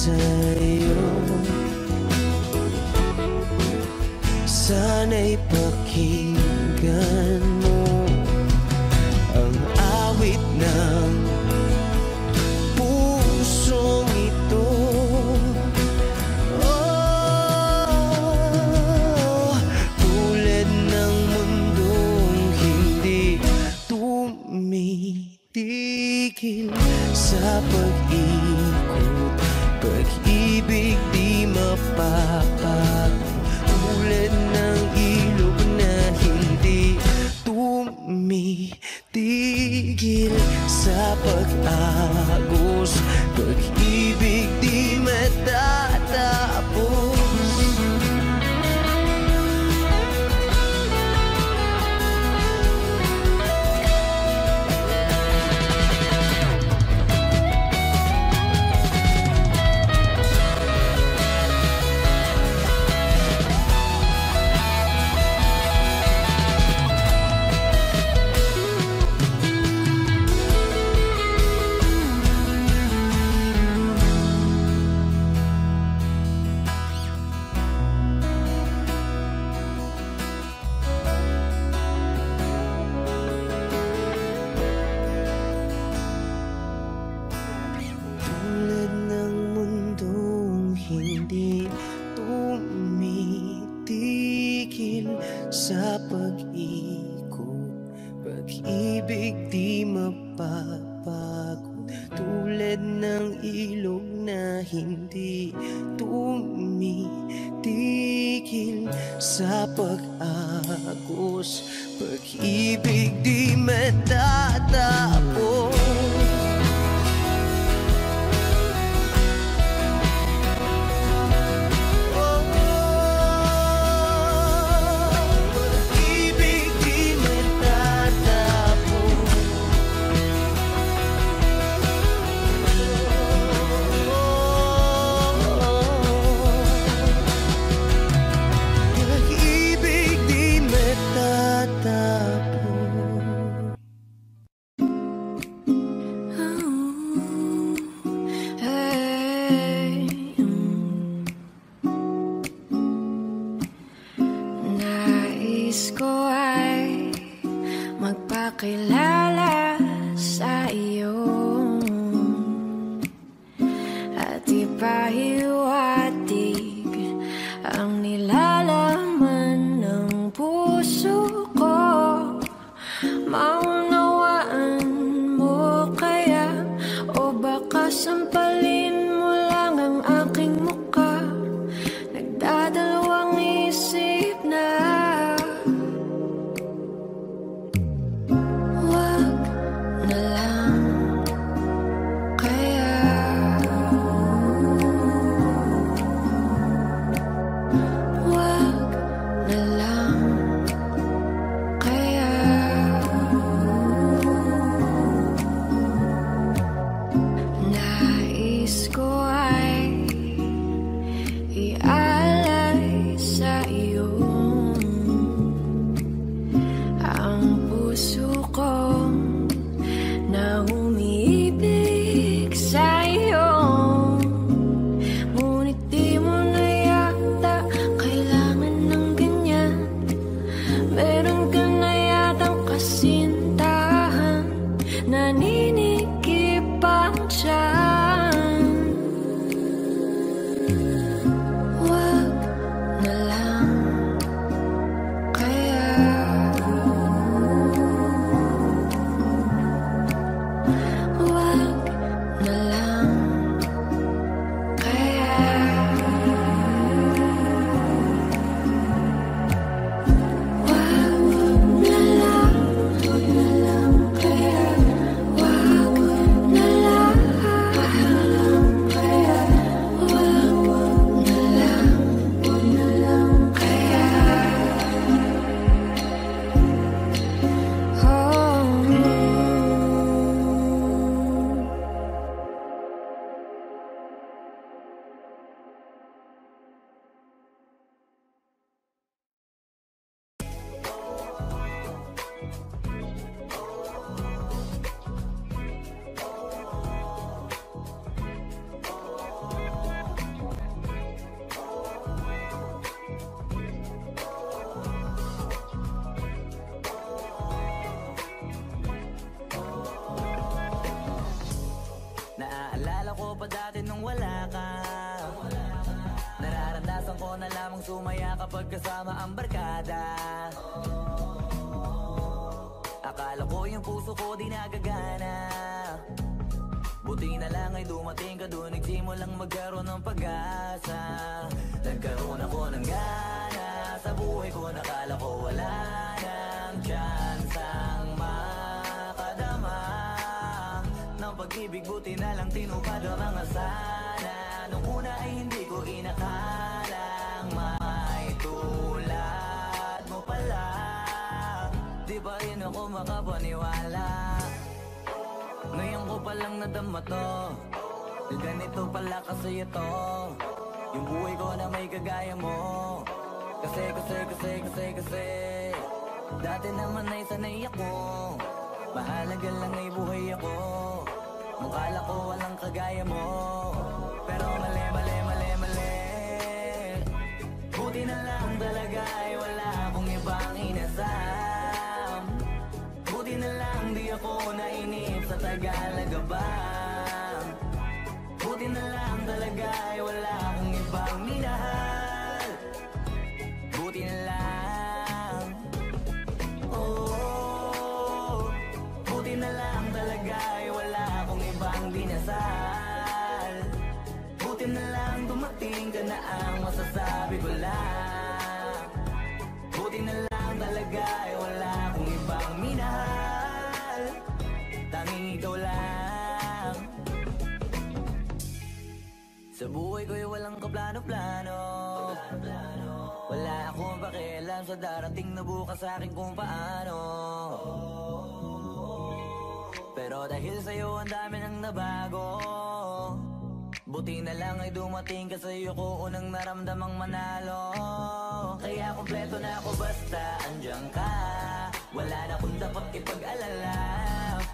sa'yo. Sana'y pakinggan mo ang awit ng pusong ito. Tulad ng mundong hindi tumitigil sa pag-ikot, pag-ibig di mapapago. Tulad ng ilog na hindi tumitigil sa pag-agos, pag-ibig di matatapos. Tulad ng mundong hindi tumitigil sa pag-ikot, pag-ibig di mapapagod. Tulad ng ilog na hindi tumitigil sa pag-agos, pag-ibig di matatapos. Nais ko ay magpakilala sa iyo at ipahiwatig ang nilalaman ng puso ko. Maunawaan mo kaya o baka sampalin mo lang ang aking mukha? Nagdadalawang isip na wag na lang kaya. Wag na lang kaya. sumaya kapag kasama ang barkada. Akala ko yung puso ko di nagagana. Buti na lang ay dumating ka doon, nagsimulang magkaroon ng pag-asa. Nagkaroon ako ng gana sa buhay ko, nakala ko wala nang tsansang makadama ng pag-ibig. Buti na lang tinupad ang mga sana. Nung una ay hindi ko inakalang may tulad mo pala. Di pa rin ako makapaniwala. Ngayon ko palang nadama to, ganito pala kasi ito, yung buhay ko na may kagaya mo. Kasi dati naman ay sanay ako, mahalaga lang ay buhay ako. Mukala ko walang kagaya mo, pero mali. Buti na lang talaga ay wala akong ibang inasam. Buti na lang di ako nainip sa Tagalaga ba. Buti na lang talaga ay wala akong ibang minahal. Buti na lang, oh, buti na lang talaga ay wala akong ibang dinasal. Buti na lang dumating ka na ang masasabi ko lang. Buti na lang talaga ay wala akong ibang minahal. Tanging ikaw lang. Sa buhay ko'y walang kaplano-plano. Wala akong pakialam sa darating na bukas sa akin kung paano. Pero dahil sa'yo ang dami nang nabago. Buti na lang ay dumating ka sa'yo ko unang naramdamang manalo. Kaya kompleto na ako basta andyan ka. Wala na kung dapat ipag-alala.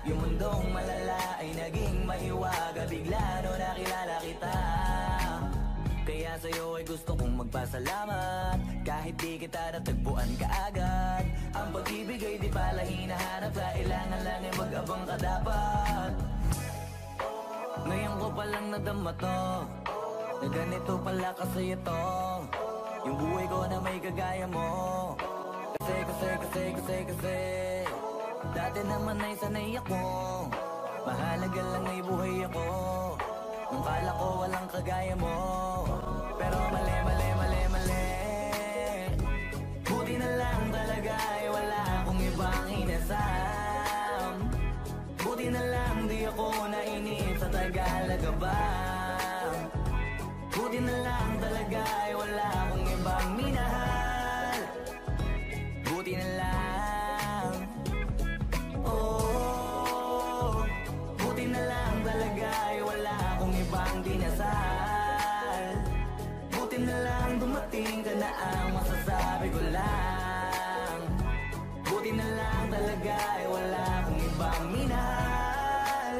Yung mundong malala ay naging mahiwaga. Bigla no nakilala kita. Kaya sa'yo ay gusto kong magpasalamat. Kahit di kita natagpuan kaagad. Ang pag-ibig ay di pala hinahanap. Kailangan lang ay mag-abang ka dapat. Ngayon ko palang nadama to, na ganito pala kasi ito, yung buhay ko na may kagaya mo. Kasi dati naman ay sanay ako, mahalaga lang ay buhay ako. Nung kala ko walang kagaya mo, pero mali. Buti na lang talaga ay wala akong ibang inasam. Buti na lang di ako nainip sa Tagalaga ba. Buti na lang talaga ay wala akong ibang minahal. Buti na lang, oh, buti na lang talaga ay wala akong ibang dinasal. Buti na lang dumating ka na ang masasabi ko lang. Buti na lang talaga ay wala akong ibang minahal.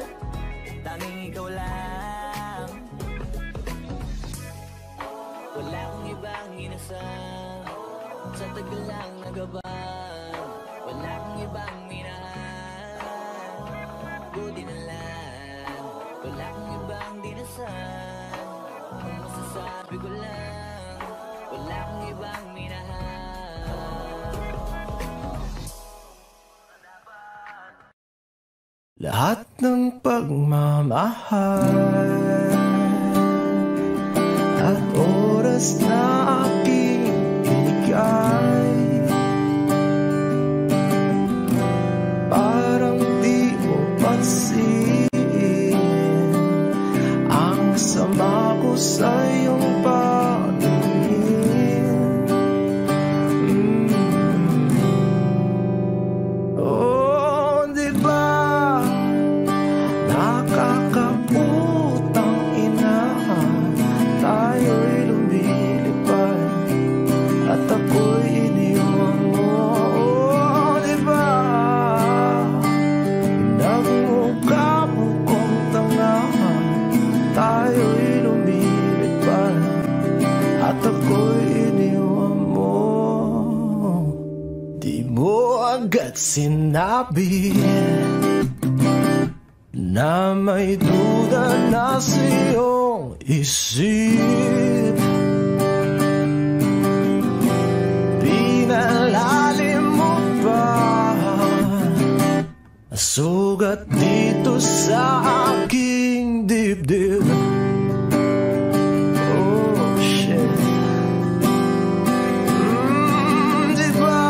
Tanging ikaw lang. Wala akong ibang inasal sa tagal lang nagabang. Wala akong ibang minahal. Buti na lang. Wala akong ibang dinasal. Ang masasabi ko lang, wala akong ibang minahal. Lahat ng pagmamahal at oras na aking binigay, parang di mo pansin ang sama ko sa iyong paningin. Oh, di ba nakakaputang ina, tayo'y lumilipad at ako'y iniwan mo. Oh, di ba nagmukha mo kong tanga, tayo'y lumilipad at ako'y iniwan mo. Di mo agad sinabi na may duda na sa iyong isip. At dito sa aking dibdib, oh shit, diba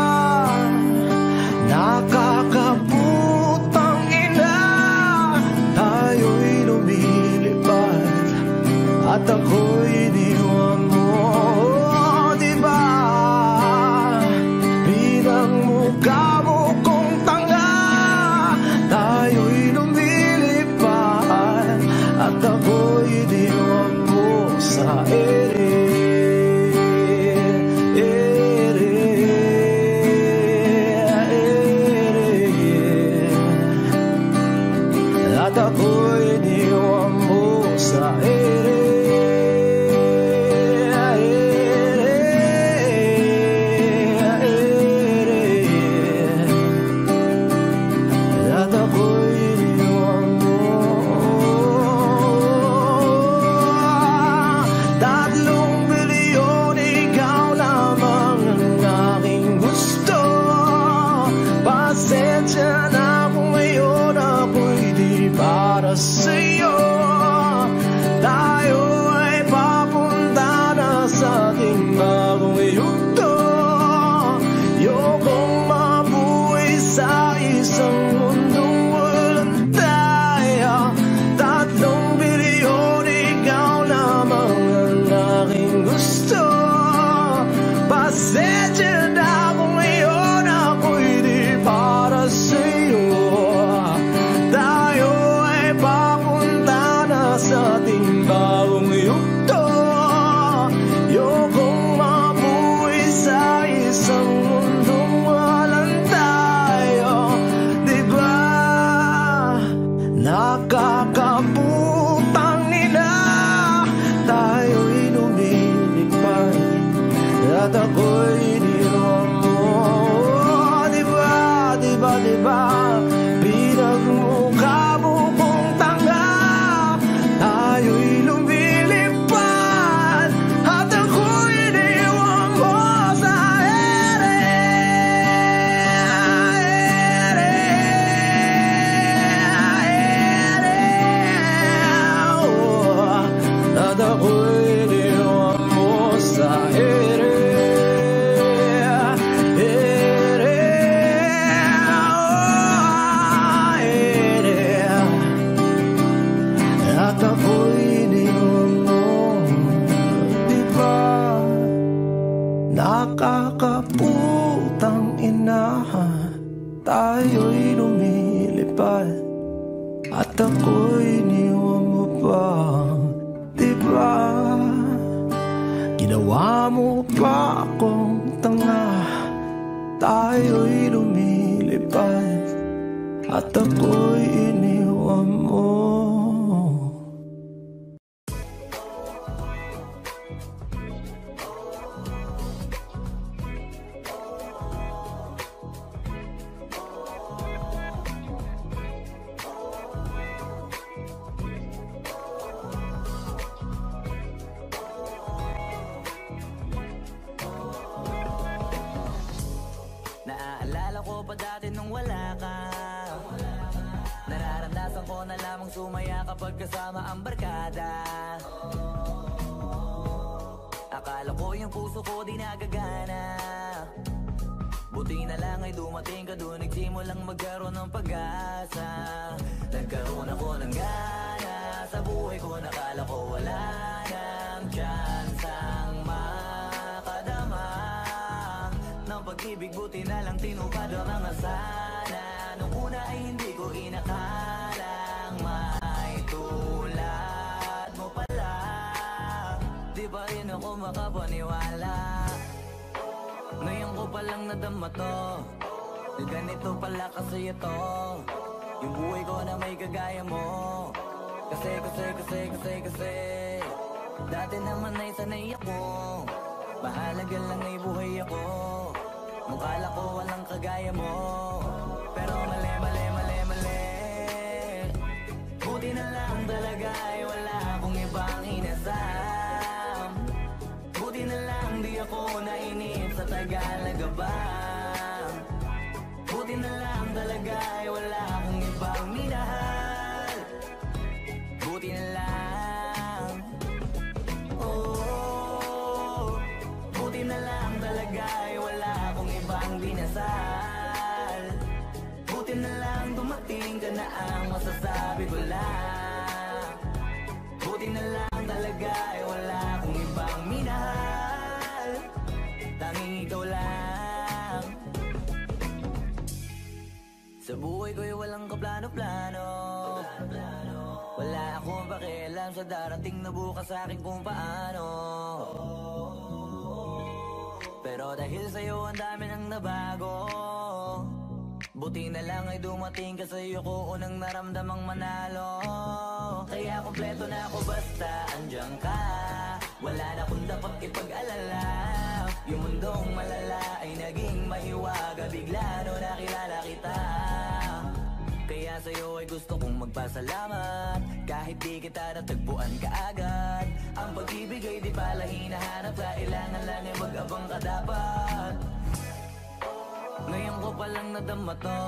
nakakaputang ina, tayo'y lumilipad at ako'y iniwan mo. Oh, diba bilang mukha mo kong tanga, tayo'y lumilipad at ako'y iniwan mo sa ere. At ako'y iniwan mo sa ere. At ako'y iniwan mo. 3 bilyon, ikaw lamang ang aking gusto. Pasensya na kung ngayon ako'y di para sa'yo. Tayo ay papunta na sa ating bagong yugto. Ayokong mabuhay sa isang mundong walang tayo. 3 bilyon, ikaw lamang ang aking gusto. Pasensya na kung ngayon ako'y di para sa'yo. Tayo ay papunta na sa ating bagong yugto. Ayokong mabuhay sa isang mundong walang tayo. Diba nakakaputang ina, tayo'y lumilipad at ako'y iniwan mo. Diba, diba, diba bilang mukha mo kong tanga, tayo'y lumilipad at ako'y iniwan mo sa ere. At ako'y iniwan mo sa ere. At ako'y iniwan mo. Diba nakakaputang ina, tayo'y lumilipad at ako'y iniwan mo pa. Diba ginawa mo pa akong tanga, tayo'y lumilipad at ako'y iniwan mo. Naaalala ko pa dati nung wala ka. Nararamdasan ko na lamang sumaya kapag kasama ang barkada. Akala ko yung puso ko di nagagana. Buti na lang ay dumating ka doon, nagsimulang magkaroon ng pag-asa. Nagkaroon ako ng gana sa buhay ko, nakala ko wala nang tsansang makadama ng pag-ibig. Buti na lang tinupad ang mga sana. Nung una ay hindi ko inakalang may tulad mo pala. Di pa rin ako makapaniwala. Ngayon ko palang nadama to, ganito pala kasi ito, yung buhay ko na may kagaya mo. Kasi dati naman ay sanay ako, mahalaga lang ay buhay ako. Mukala ko walang kagaya mo, pero mali. Buti na lang talaga ay wala akong ibang inasam. Buti na lang di ako nainip sa Tagalaga ba. Buti na lang talaga ay wala akong ibang minahal. dinasal. Buti na lang dumating ka na ang masasabi ko lang. Buti na lang talaga ay wala akong ibang minahal. Tanging ikaw lang. Sa buhay ko'y walang kaplano-plano. Wala akong pakialam sa darating na bukas sa akin kung paano. Pero dahil sa'yo ang dami nang nabago. Buti na lang ay dumating ka sa'yo ko unang naramdamang manalo. Kaya kompleto na ako basta andyan ka. Wala na akong dapat ipag-alala. Yung mundong malala ay naging mahiwaga. Bigla no nakilala kita. Kaya sa'yo ay gusto kong magpasalamat. Kahit di kita natagpuan kaagad. Ang pag-ibig ay di pala hinahanap. Kailangan lang ay mag-abang ka dapat. Ngayon ko palang nadama to,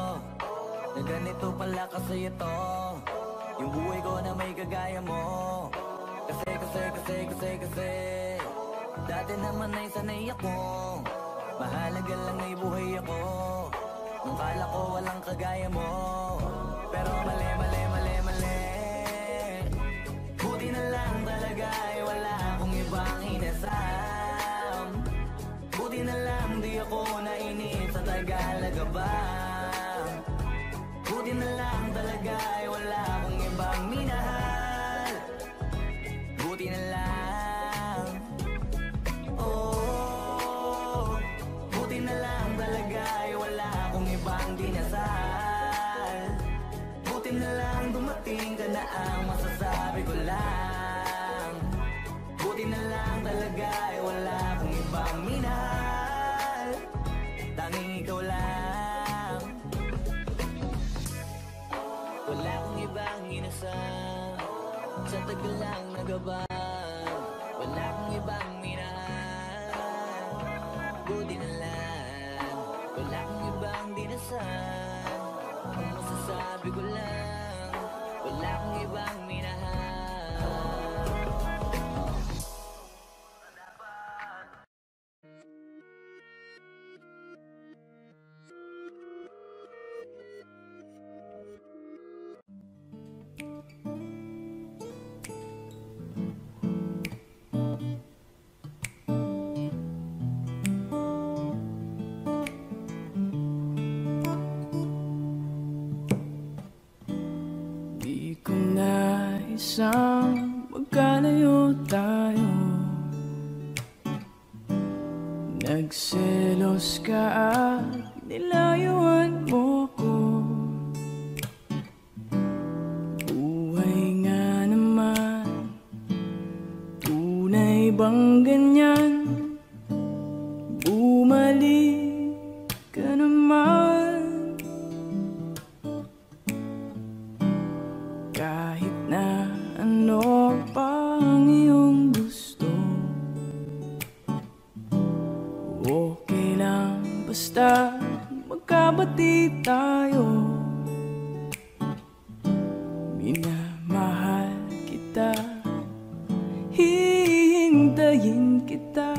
na ganito pala kasi ito. Yung buhay ko na may kagaya mo. Kasi dati naman ay sanay ako. Mahalaga lang ay buhay ako. Nung kala ko walang kagaya mo. Pero mali. Buti na lang talaga ay wala akong ibang inasam. Buti na lang di ako nainip sa Tagalaga ba. Buti na lang talaga ay wala akong ibang minahal. Buti na lang. Oh, buti na lang talaga ay wala akong ibang dinasal. Buti na lang dumating ka na ang masasabi ko lang. Buti na lang talaga ay wala akong ibang minahal. Tanging ikaw lang. Wala akong ibang inasal. Sa tagal lang nagabang. Wala akong ibang minahal. Buti na lang. Wala akong ibang dinasal. Ang masasabi ko lang, wala akong ibang minahal. Isang magkalayo tayo. Nagselos ka at nilayuan mo ko. Buhay nga naman, tunay bang ganyan? Bumalik ka naman. Kahit na ano pa ang iyong gusto, okay lang basta magkabati tayo. Minamahal kita, hihintayin kita.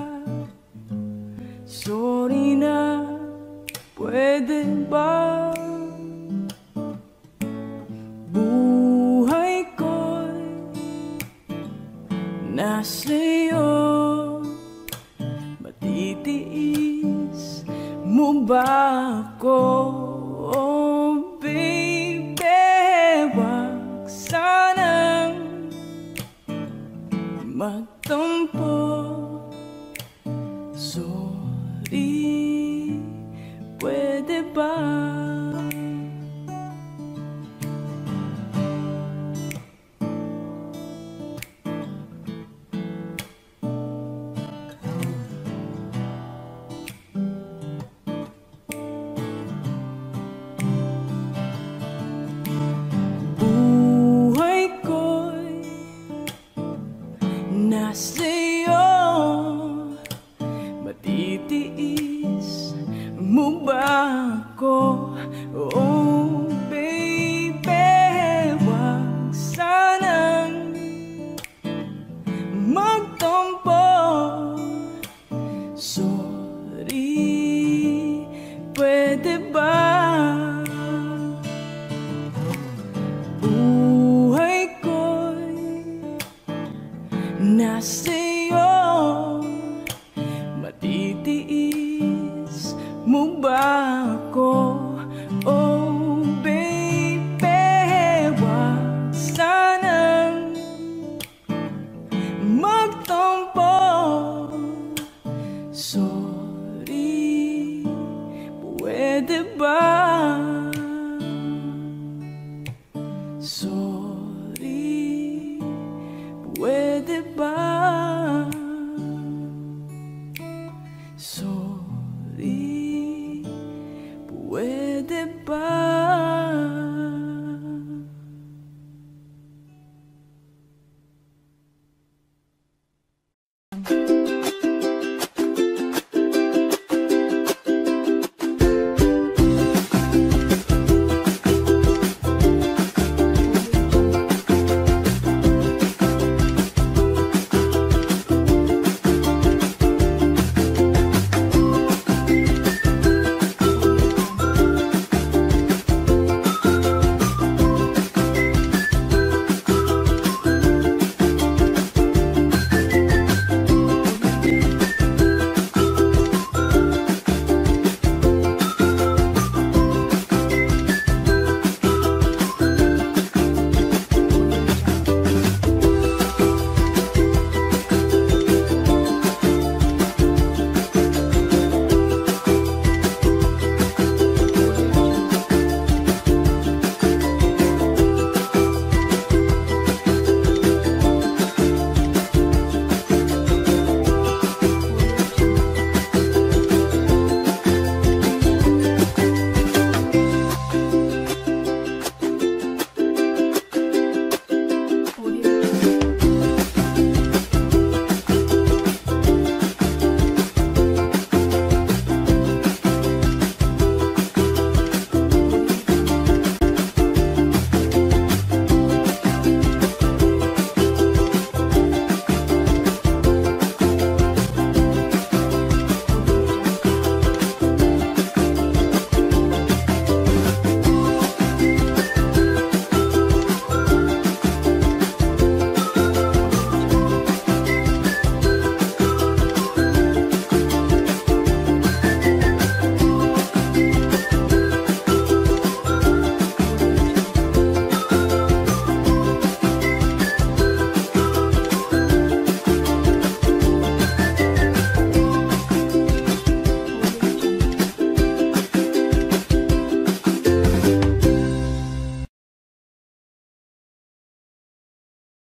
Sorry na, pwede ba? Buhay ko'y nasa'yo. Matitiis mo ba ako? Oh baby, wag sanang magtampo. Sorry, pwede ba? Nasa'yo, matitiis mo ba ako? Oh baby, wag sanang magtampo. Sorry, pwede Pwede ba buhay ko'y nasa'yo? Matitiis mo ba ako? Oh baby, wag sanang magtampo. Sorry, pwede ba